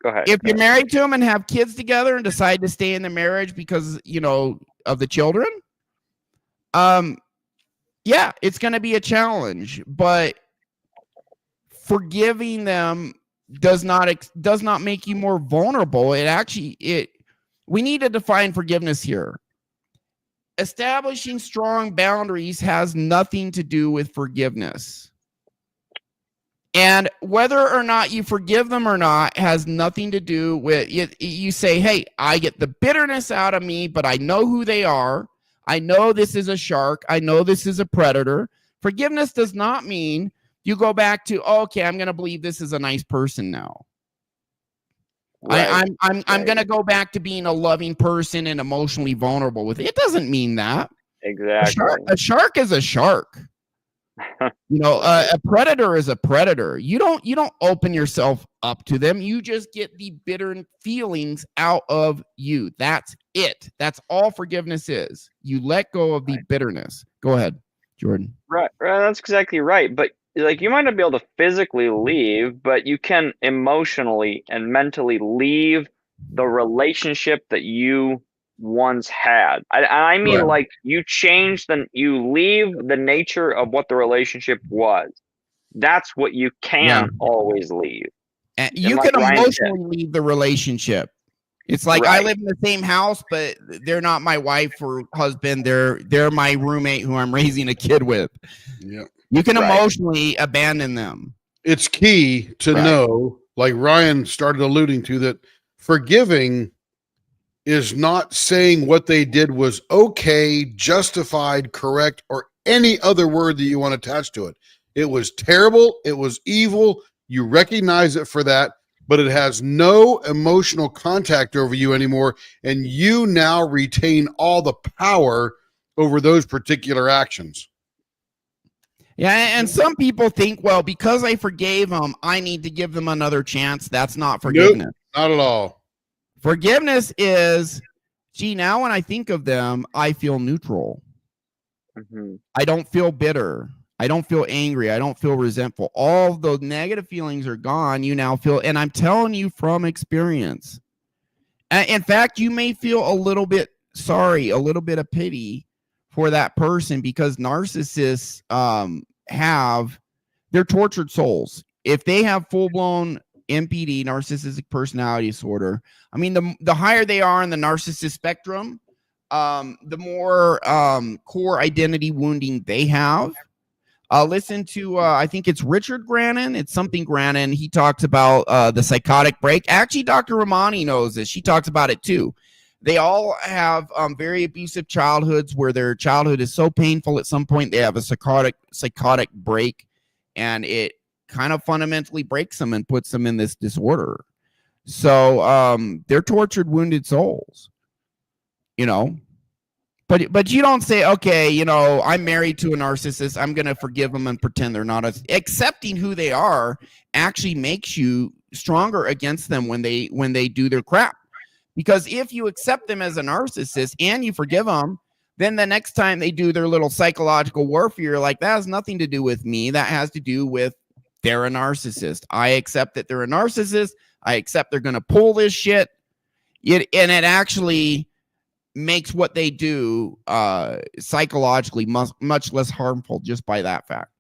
Go ahead. If you're married to them and have kids together and decide to stay in the marriage because, you know, of the children, yeah, it's going to be a challenge, but forgiving them does not make you more vulnerable. We need to define forgiveness here. Establishing strong boundaries has nothing to do with forgiveness. And whether or not you forgive them or not has nothing to do with it. You say, hey, I get the bitterness out of me, but I know who they are. I know this is a shark. I know this is a predator. Forgiveness does not mean you go back to, okay, I'm going to believe this is a nice person now. Right. I'm going to go back to being a loving person and emotionally vulnerable with it. It doesn't mean that. Exactly. A shark is a shark. You know, a predator is a predator. You don't open yourself up to them. You just get the bitter feelings out of you. That's it. That's all forgiveness is. You let go of the bitterness. Go ahead, Jordan. Right. That's exactly right. But like, you might not be able to physically leave, but you can emotionally and mentally leave the relationship that you once had. I mean, Right. like, you leave the nature of what the relationship was. That's what you can always leave. And you like can Ryan emotionally leave the relationship. It's like I live in the same house, but they're not my wife or husband. They're my roommate who I'm raising a kid with. Yeah. You can emotionally abandon them. It's key to know, like Ryan started alluding to, that forgiving is not saying what they did was okay, justified, correct, or any other word that you want attached to it. It was terrible. It was evil. You recognize it for that, but it has no emotional contact over you anymore. And you now retain all the power over those particular actions. Yeah, and some people think, well, because I forgave them, I need to give them another chance. That's not forgiveness. Nope, not at all. Forgiveness is, gee, now when I think of them, I feel neutral. Mm-hmm. I don't feel bitter. I don't feel angry. I don't feel resentful. All those negative feelings are gone. You now feel, and I'm telling you from experience. In fact, you may feel a little bit sorry, a little bit of pity for that person, because narcissists they're tortured souls. If they have full-blown NPD, narcissistic personality disorder, I mean, the higher they are in the narcissist spectrum, the more core identity wounding they have. Listen to, I think it's Richard Grannon. It's something Grannon. He talks about the psychotic break. Actually, Dr. Ramani knows this. She talks about it too. They all have very abusive childhoods where their childhood is so painful at some point they have a psychotic break, and it kind of fundamentally breaks them and puts them in this disorder. So they're tortured, wounded souls, you know. But you don't say, okay, you know, I'm married to a narcissist, I'm going to forgive them and pretend they're not. Accepting who they are actually makes you stronger against them when they do their crap. Because if you accept them as a narcissist and you forgive them, then the next time they do their little psychological warfare, you're like, that has nothing to do with me. That has to do with they're a narcissist. I accept that they're a narcissist. I accept they're going to pull this shit. And it actually makes what they do psychologically much less harmful just by that fact.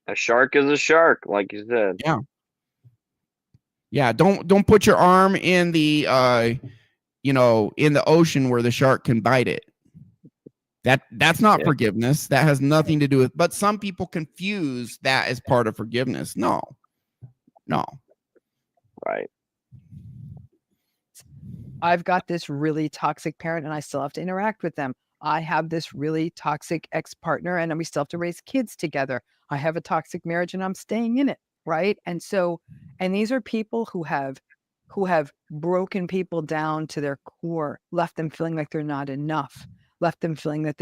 A shark is a shark, like you said. Yeah. Don't put your arm in the in the ocean where the shark can bite it. That's not forgiveness. That has nothing to do with, but some people confuse that as part of forgiveness. No. Right. I've got this really toxic parent and I still have to interact with them. I have this really toxic ex-partner and we still have to raise kids together. I have a toxic marriage and I'm staying in it, right? And these are people who have who have broken people down to their core, left them feeling like they're not enough, left them feeling that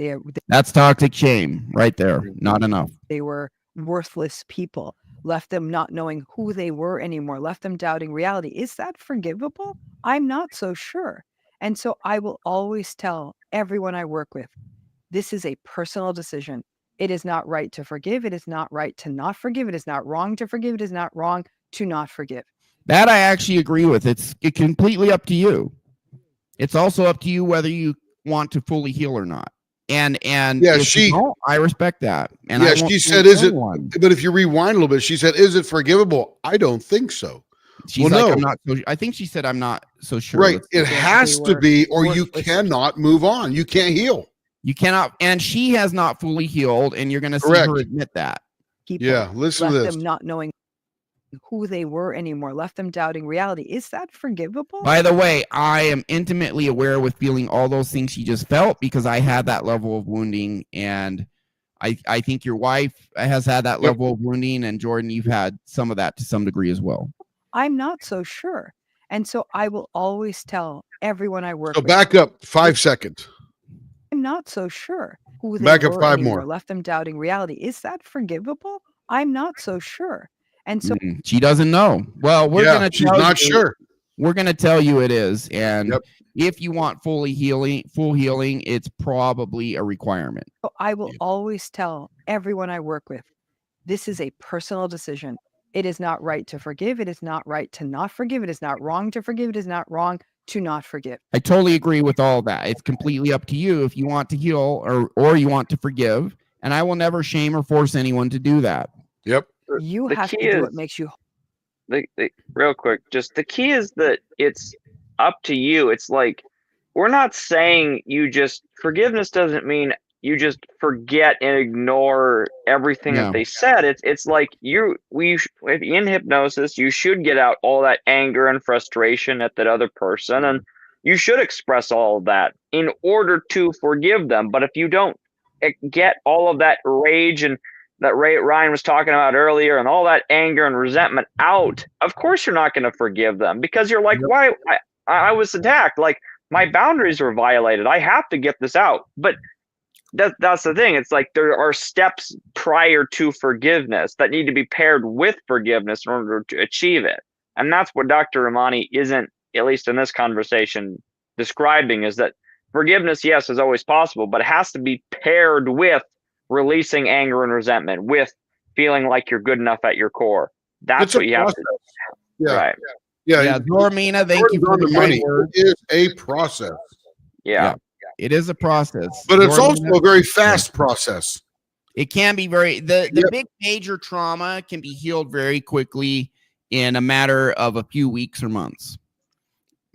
That's toxic shame right there. Not enough. they were worthless people, left them not knowing who they were anymore, left them doubting reality. Is that forgivable? I'm not so sure. And so I will always tell everyone I work with, this is a personal decision. It is not right to forgive. It is not right to not forgive. It is not wrong to forgive. It is not wrong to not forgive. That I actually agree with. It's completely up to you. It's also up to you whether you want to fully heal or not. And Yeah, I respect that. And yeah, I won't she said, change is it, anyone. but if you rewind a little bit, she said, is it forgivable? I don't think so. She's Well, like, no. I'm not so, I think she said, I'm not so sure. Right. Let's- It has to were be, or you worthless. cannot move on. You can't heal. You cannot, and she has not fully healed, and you're going to see Correct. her admit that. People Yeah, listen to left this. them not knowing who they were anymore, left them doubting reality. Is that forgivable? By the way, I am intimately aware with feeling all those things she just felt because I had that level of wounding, and I think your wife has had that Yep. level of wounding, and Jordan, you've had some of that to some degree as well. I'm not so sure. And so I will always tell everyone I work So with, back up 5 seconds. I'm not so sure who they Back up were 5 anymore, more. left them doubting reality. Is that forgivable? I'm not so sure. And so She doesn't know. Well, we're Yeah, going to she's tell not you, sure. We're going to tell you it is, and Yep. if you want full healing, it's probably a requirement. I will always tell everyone I work with, this is a personal decision. It is not right to forgive. It is not right to not forgive. It is not wrong to forgive. It is not wrong to not forgive. I totally agree with all that. It's completely up to you if you want to heal or you want to forgive, and I will never shame or force anyone to do that. Yep. You The have to key do is- what makes you Real quick, just the key is that it's up to you. It's like, we're not saying forgiveness doesn't mean you just forget and ignore everything Yeah. that they said. It's like in hypnosis, you should get out all that anger and frustration at that other person, and you should express all of that in order to forgive them. But if you don't get all of that rage and that Ryan was talking about earlier, and all that anger and resentment out, of course you're not going to forgive them, because you're like, why? I was attacked. Like, my boundaries were violated. I have to get this out. But that's the thing. It's like there are steps prior to forgiveness that need to be paired with forgiveness in order to achieve it. And that's what Dr. Ramani isn't, at least in this conversation, describing, is that forgiveness, yes, is always possible, but it has to be paired with releasing anger and resentment, with feeling like you're good enough at your core. That's It's a what you have to. process. Yeah. Right. Yeah. Yeah, Zormina, thank you Jordan's for on the the kind money. words. It is a process, Yeah. It is a process, but it's Zormina, also a very fast process. it can be the Yep. big major trauma can be healed very quickly in a matter of a few weeks or months.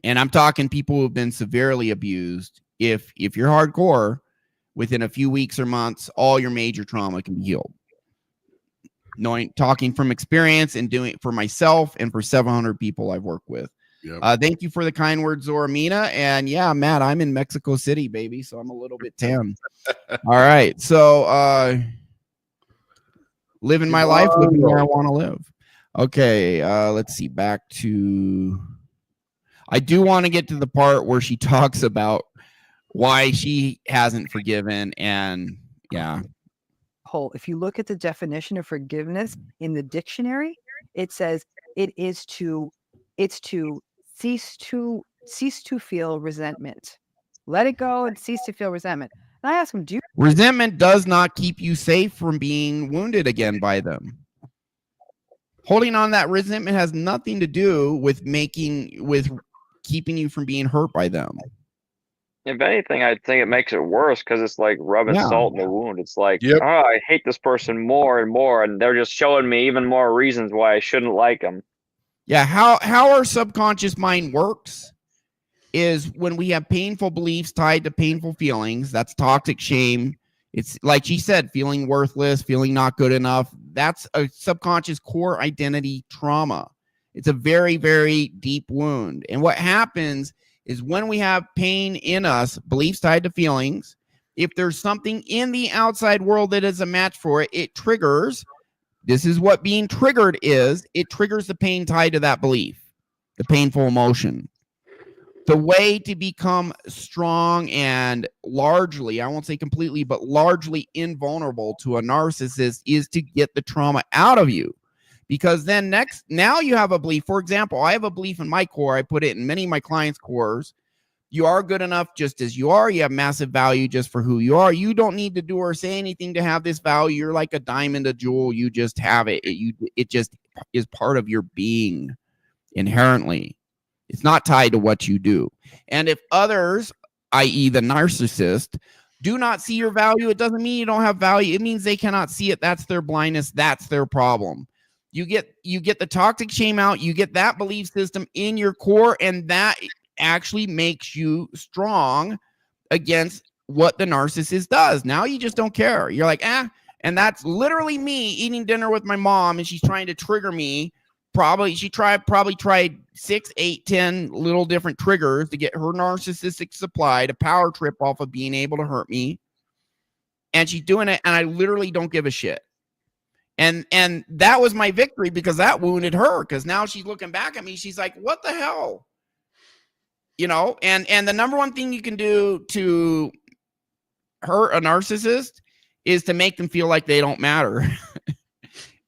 And I'm talking people who've been severely abused. If you're hardcore, within a few weeks or months, all your major trauma can be healed. Talking from experience and doing it for myself and for 700 people I've worked with. Yep. Thank you for the kind words, Zoramina. And yeah, Matt, I'm in Mexico City, baby, so I'm a little bit tan. All right. So living my life, living where I want to live. Okay, let's see. Back to, I do want to get to the part where she talks about why she hasn't forgiven, and yeah. whole. If you look at the definition of forgiveness in the dictionary, it says it's to cease to feel resentment. Let it go and cease to feel resentment. And I ask him, Resentment does not keep you safe from being wounded again by them. Holding on that resentment has nothing to do with keeping you from being hurt by them. If anything, I think it makes it worse, because it's like rubbing Yeah. salt in the wound. It's like, Yep. oh, I hate this person more and more, and they're just showing me even more reasons why I shouldn't like them. Yeah, how our subconscious mind works is when we have painful beliefs tied to painful feelings. That's toxic shame. It's like she said, feeling worthless, feeling not good enough. That's a subconscious core identity trauma. It's a very, very deep wound. And what happens is when we have pain in us, beliefs tied to feelings, if there's something in the outside world that is a match for it, it triggers. This is what being triggered is. It triggers the pain tied to that belief. the painful emotion. The way to become strong and largely, I won't say completely, but largely invulnerable to a narcissist is to get the trauma out of you. Because then now you have a belief. For example, I have a belief in my core. I put it in many of my clients' cores. You are good enough just as you are. You have massive value just for who you are. You don't need to do or say anything to have this value. You're like a diamond, a jewel. You just have it. It just is part of your being inherently. It's not tied to what you do. And if others, i.e. the narcissist, do not see your value, it doesn't mean you don't have value. It means they cannot see it. That's their blindness. That's their problem. You get the toxic shame out. You get that belief system in your core, and that actually makes you strong against what the narcissist does. Now you just don't care. You're like, and that's literally me eating dinner with my mom, and she's trying to trigger me. She probably tried 6, 8, 10 little different triggers to get her narcissistic supply to power trip off of being able to hurt me. And she's doing it, and I literally don't give a shit. And that was my victory, because that wounded her, because now she's looking back at me. She's like, what the hell? You know, and the number one thing you can do to hurt a narcissist is to make them feel like they don't matter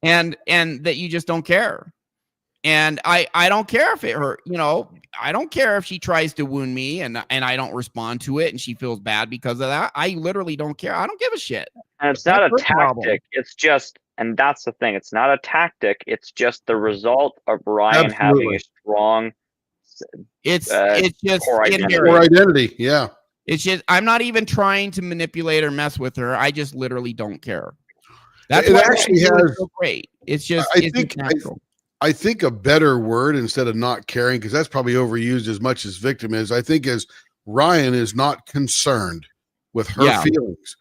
and that you just don't care. And I don't care if it hurt, you know, I don't care if she tries to wound me and I don't respond to it and she feels bad because of that. I literally don't care. I don't give a shit. And it's not a tactic. It's just, and that's the thing. It's not a tactic. It's just the result of Ryan having a strong. It's just core identity. Yeah. It's just, I'm not even trying to manipulate or mess with her. I just literally don't care. That's what actually has so great. It's just, I think a better word instead of not caring, because that's probably overused as much as victim is, I think is Ryan is not concerned with her feelings.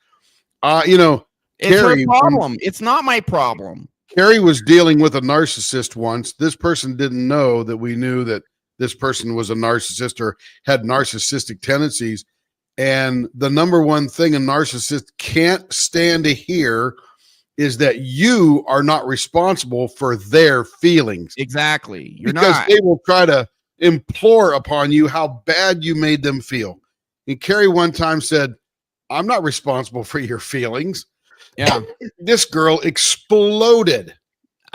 You know, it's Carrie, her problem. It's not my problem. Carrie was dealing with a narcissist once. This person didn't know that we knew that this person was a narcissist or had narcissistic tendencies. And the number one thing a narcissist can't stand to hear is that you are not responsible for their feelings. Exactly. You're because not. They will try to implore upon you how bad you made them feel. And Carrie one time said, I'm not responsible for your feelings. Yeah. This girl exploded.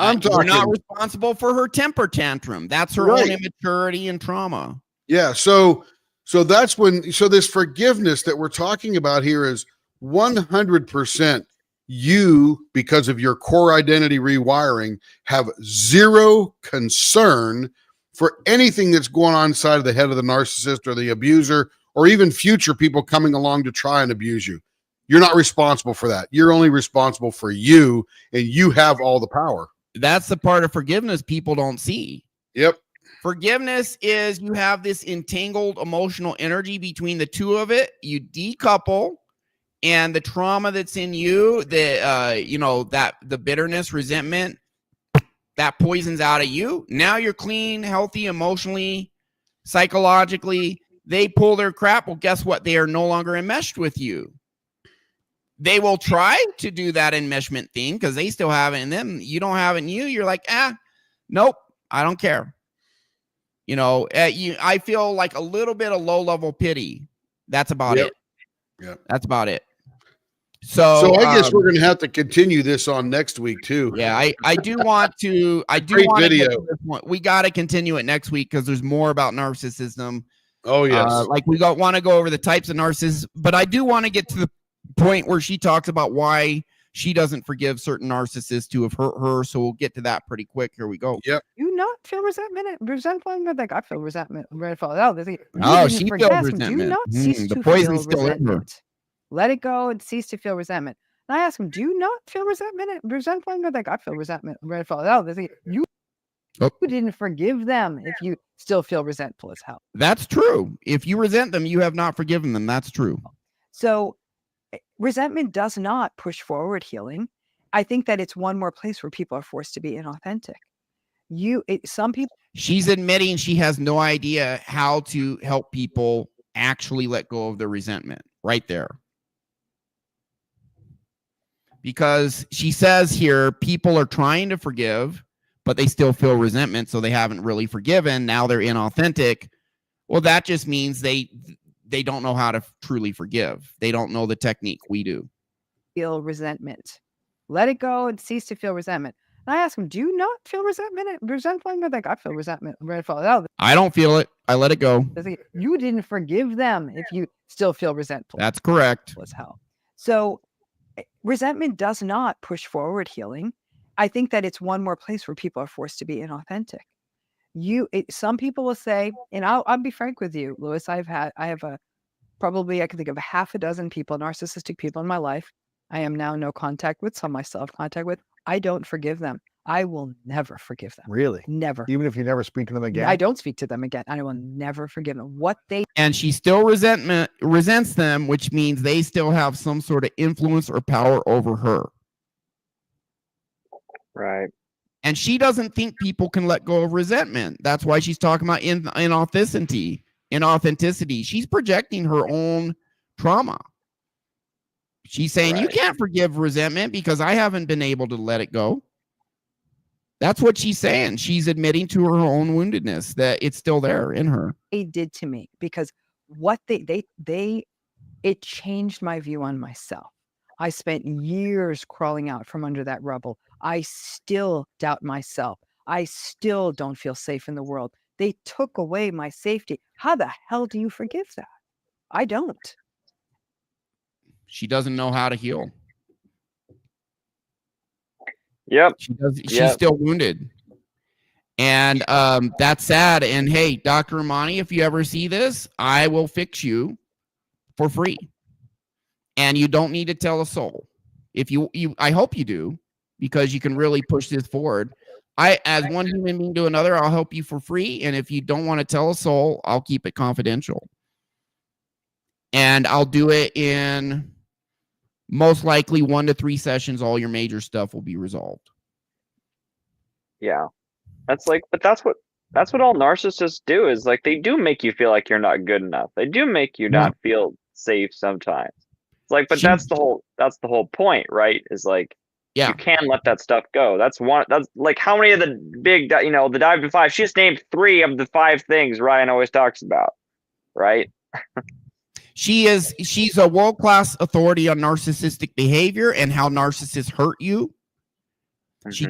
I'm talking. You're not responsible for her temper tantrum. That's her own immaturity and trauma. Yeah. So that's when, so this forgiveness that we're talking about here is 100% you, because of your core identity rewiring, have zero concern for anything that's going on inside of the head of the narcissist or the abuser, or even future people coming along to try and abuse you. You're not responsible for that. You're only responsible for you, and you have all the power. That's the part of forgiveness people don't see. Yep. Forgiveness is you have this entangled emotional energy between the two of it. You decouple, and the trauma that's in you, that the bitterness, resentment, that poisons out of you. Now you're clean, healthy, emotionally, psychologically. They pull their crap. Well, guess what? They are no longer enmeshed with you. They will try to do that enmeshment thing because they still have it in them. You don't have it in you. You're like, nope, I don't care. You know, I feel like a little bit of low-level pity. That's about it. Yeah, that's about it. So I guess we're going to have to continue this on next week too. Yeah, I do want to. I do want to get to this point. We got to continue it next week because there's more about narcissism. Oh yes, like we want to go over the types of narcissists, but I do want to get to the point where she talks about why she doesn't forgive certain narcissists who have hurt her. So we'll get to that pretty quick. Here we go. Yep. You not feel resentment? Like I feel resentment. She feels resentment. Do you not cease to feel resentment? Let it go and cease to feel resentment. And I ask him, do you not feel resentment? Like I feel resentment. You didn't forgive them if you still feel resentful as hell. That's true. If you resent them, you have not forgiven them. That's true. So resentment does not push forward healing. I think that it's one more place where people are forced to be inauthentic. Some people. She's admitting she has no idea how to help people actually let go of their resentment right there. Because she says here, people are trying to forgive, but they still feel resentment, so they haven't really forgiven. Now they're inauthentic. Well, that just means they don't know how to truly forgive. They don't know the technique we do. Feel resentment. Let it go and cease to feel resentment. And I ask them, do you not feel resentment? Resentful? I think I feel resentment. Oh, I don't feel it. I let it go. you didn't forgive them if you still feel resentful. That's correct. Was hell. So resentment does not push forward healing. I think that it's one more place where people are forced to be inauthentic. Some people will say, and I'll be frank with you, Louis, I have probably I can think of a half a dozen people, narcissistic people in my life. I am now no contact with, some I still have contact with. I don't forgive them. I will never forgive them. Really? Never. Even if you never speak to them again? I don't speak to them again. I will never forgive them. And she still resents them, which means they still have some sort of influence or power over her. Right. And she doesn't think people can let go of resentment. That's why she's talking about inauthenticity. She's projecting her own trauma. She's saying, you can't forgive resentment because I haven't been able to let it go. That's what she's saying. She's admitting to her own woundedness, that it's still there in her. They did to me, because what it changed my view on myself. I spent years crawling out from under that rubble. I still doubt myself. I still don't feel safe in the world. They took away my safety. How the hell do you forgive that? I don't. She doesn't know how to heal. Yep. She's still wounded. And that's sad. And hey, Dr. Ramani, if you ever see this, I will fix you for free. And you don't need to tell a soul. If I hope you do, because you can really push this forward. As one human being to another, I'll help you for free. And if you don't want to tell a soul, I'll keep it confidential. And I'll do it in most likely 1 to 3 sessions. All your major stuff will be resolved. Yeah. But that's what all narcissists do, is like, they do make you feel like you're not good enough. They do make you not feel safe sometimes. It's like, but that's the whole point, right? Is like, you can let that stuff go. That's like, how many of the big, the dive to 5, she just named 3 of the 5 things Ryan always talks about, right? She's a world-class authority on narcissistic behavior and how narcissists hurt you. Mm-hmm. She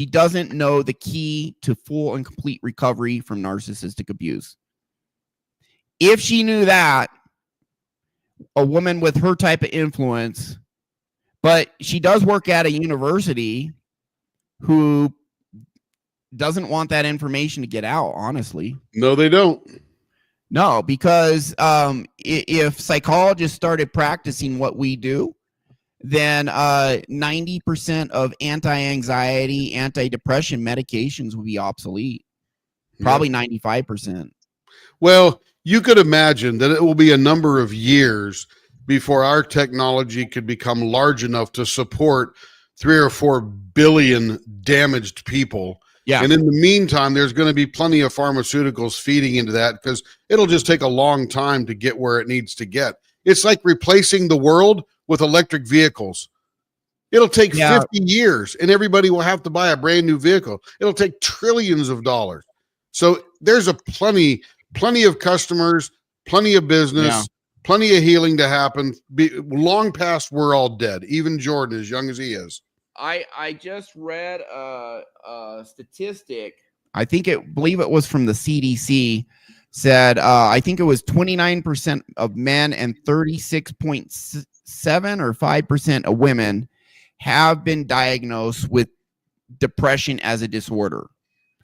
doesn't know the key to full and complete recovery from narcissistic abuse. If she knew that, a woman with her type of influence, but she does work at a university, who doesn't want that information to get out, honestly. No, they don't. No, because if psychologists started practicing what we do, then 90% of anti-anxiety, anti-depression medications would be obsolete. Probably 95%. Well, you could imagine that it will be a number of years before our technology could become large enough to support 3 or 4 billion damaged people. Yeah. And in the meantime, there's going to be plenty of pharmaceuticals feeding into that, because it'll just take a long time to get where it needs to get. It's like replacing the world with electric vehicles. It'll take 50 years, and everybody will have to buy a brand new vehicle. It'll take trillions of dollars. So there's plenty of customers, plenty of business, plenty of healing to happen. Long past we're all dead, even Jordan, as young as he is. I just read a statistic. Believe it was from the CDC. Said I think it was 29% of men and 36.7 or 5% of women have been diagnosed with depression as a disorder.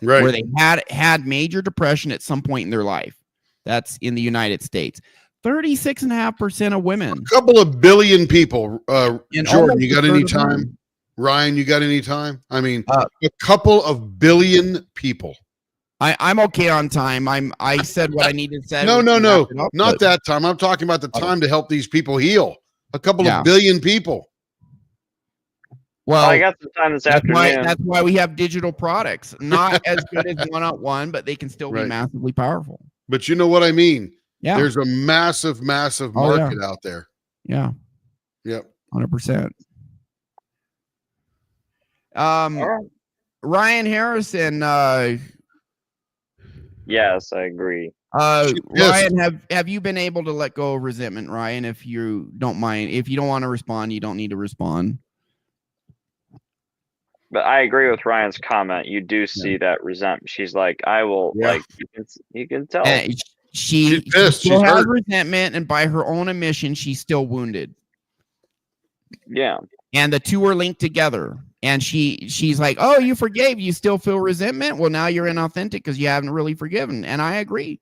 Right. Where they had major depression at some point in their life. That's in the United States. 36.5% of women. A couple of billion people. Jordan, you got any time? Ryan, you got any time? I mean, a couple of billion people. I'm okay on time. I said what I needed to say. No, not that time. I'm talking about the time to help these people heal. A couple of billion people. Well, I got some time this afternoon. That's why we have digital products. Not as good as one-on-one, but they can still be massively powerful. But you know what I mean? Yeah. There's a massive market out there. Yeah. Yep. 100%. All right. Ryan Harrison, Yes, I agree. Yes. Ryan, have you been able to let go of resentment, Ryan? If you don't mind, if you don't want to respond, you don't need to respond. But I agree with Ryan's comment. You do see that resentment. She's like, I will, Yeah. like, you can tell. And she pissed. still She's has hurt. resentment, and by her own admission, she's still wounded. Yeah. And the two are linked together. And she's like, oh, you forgave, you still feel resentment? Well, now you're inauthentic because you haven't really forgiven. And I agree.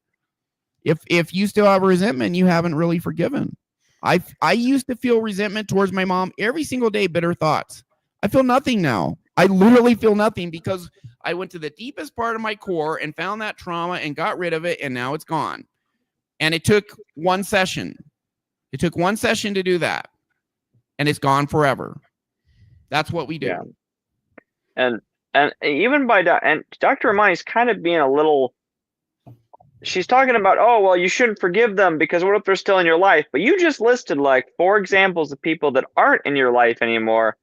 If you still have resentment, you haven't really forgiven. I used to feel resentment towards my mom every single day, bitter thoughts. I feel nothing now. I literally feel nothing because I went to the deepest part of my core and found that trauma and got rid of it, and now it's gone. And it took one session. It took one session to do that, and it's gone forever. That's what we do. Yeah. And even and Dr. Ramani's kind of being a little. She's talking about, oh, well, you shouldn't forgive them because what if they're still in your life? But you just listed like 4 examples of people that aren't in your life anymore,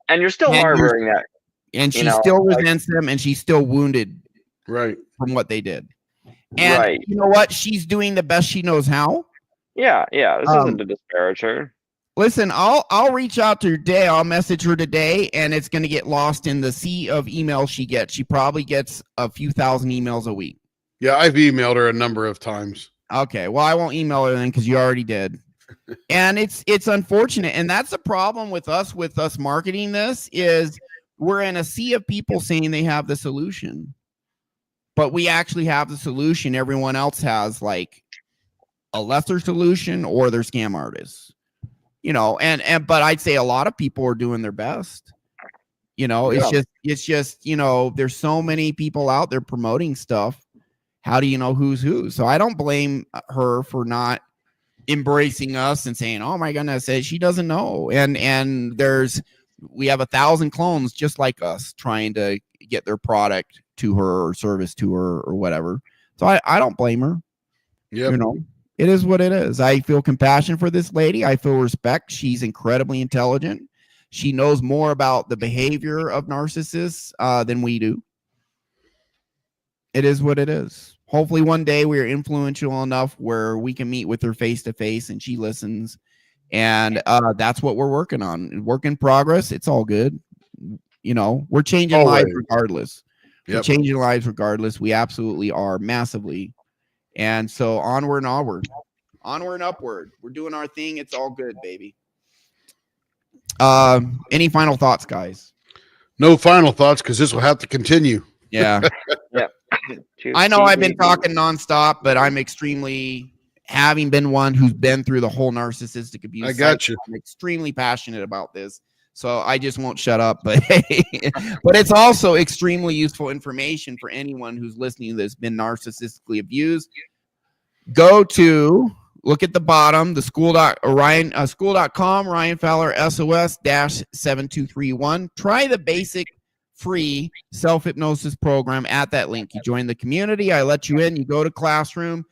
and you're still harboring that. And she still resents them, and she's still wounded, Right, from what they did. And you know what? She's doing the best she knows how. Yeah. This isn't to disparage her. Listen, I'll reach out to her today. I'll message her today, and it's going to get lost in the sea of emails she gets. She probably gets a few thousand emails a week. Yeah, I've emailed her a number of times. Okay, well, I won't email her then because you already did. And it's unfortunate, and that's the problem with us marketing this is we're in a sea of people saying they have the solution, but we actually have the solution. Everyone else has like a lesser solution, or they're scam artists. But I'd say a lot of people are doing their best. It's just there's so many people out there promoting stuff. How do you know who's who? So I don't blame her for not embracing us and saying, oh my goodness, she doesn't know. And we have 1,000 clones just like us trying to get their product to her or service to her or whatever. So I don't blame her. Yeah. It is what it is. I feel compassion for this lady. I feel respect. She's incredibly intelligent. She knows more about the behavior of narcissists than we do. It is what it is. Hopefully one day we are influential enough where we can meet with her face to face and she listens. And that's what we're working on. Work in progress. It's all good. We're changing lives regardless. Yep. We're changing lives regardless. We absolutely are, massively. And so onward and upward. We're doing our thing. It's all good, baby. Any final thoughts, guys? No final thoughts because this will have to continue. Yeah. Yeah. I know I've been talking nonstop, but I'm having been one who's been through the whole narcissistic abuse. I got you. I'm extremely passionate about this. So I just won't shut up. But but it's also extremely useful information for anyone who's listening that's been narcissistically abused. Look at the bottom, the school.com, RyanFowlerSOS-7231. Try the basic free self-hypnosis program at that link. You join the community. I let you in. You go to classroom,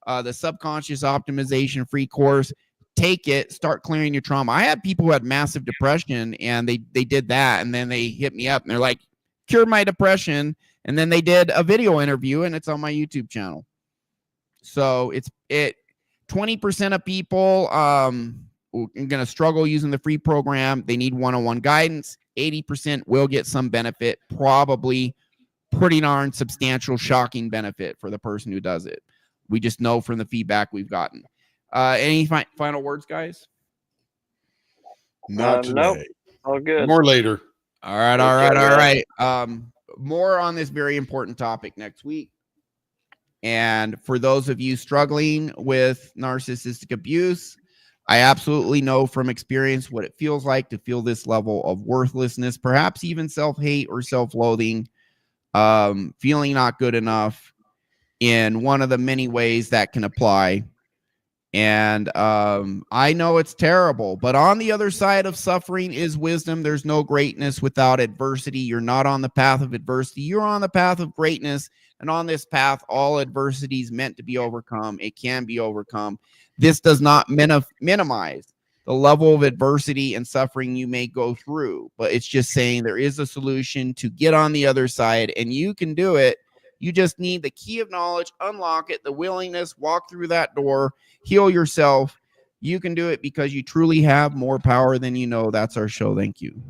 the subconscious optimization free course. Take it, start clearing your trauma. I had people who had massive depression and they did that. And then they hit me up and they're like, cured my depression. And then they did a video interview and it's on my YouTube channel. So 20% of people are going to struggle using the free program. They need one-on-one guidance. 80% will get some benefit, probably pretty darn substantial, shocking benefit for the person who does it. We just know from the feedback we've gotten. Any final words, guys? Not today. Nope. All good. More later. All right. More on this very important topic next week. And for those of you struggling with narcissistic abuse, I absolutely know from experience what it feels like to feel this level of worthlessness, perhaps even self-hate or self-loathing, feeling not good enough in one of the many ways that can apply. And I know it's terrible, but on the other side of suffering is wisdom. There's no greatness without adversity. You're not on the path of adversity. You're on the path of greatness. And on this path, all adversity is meant to be overcome. It can be overcome. This does not minimize the level of adversity and suffering you may go through, but it's just saying there is a solution to get on the other side, and you can do it. You just need the key of knowledge, unlock it, the willingness, walk through that door, heal yourself. You can do it because you truly have more power than you know. That's our show. Thank you.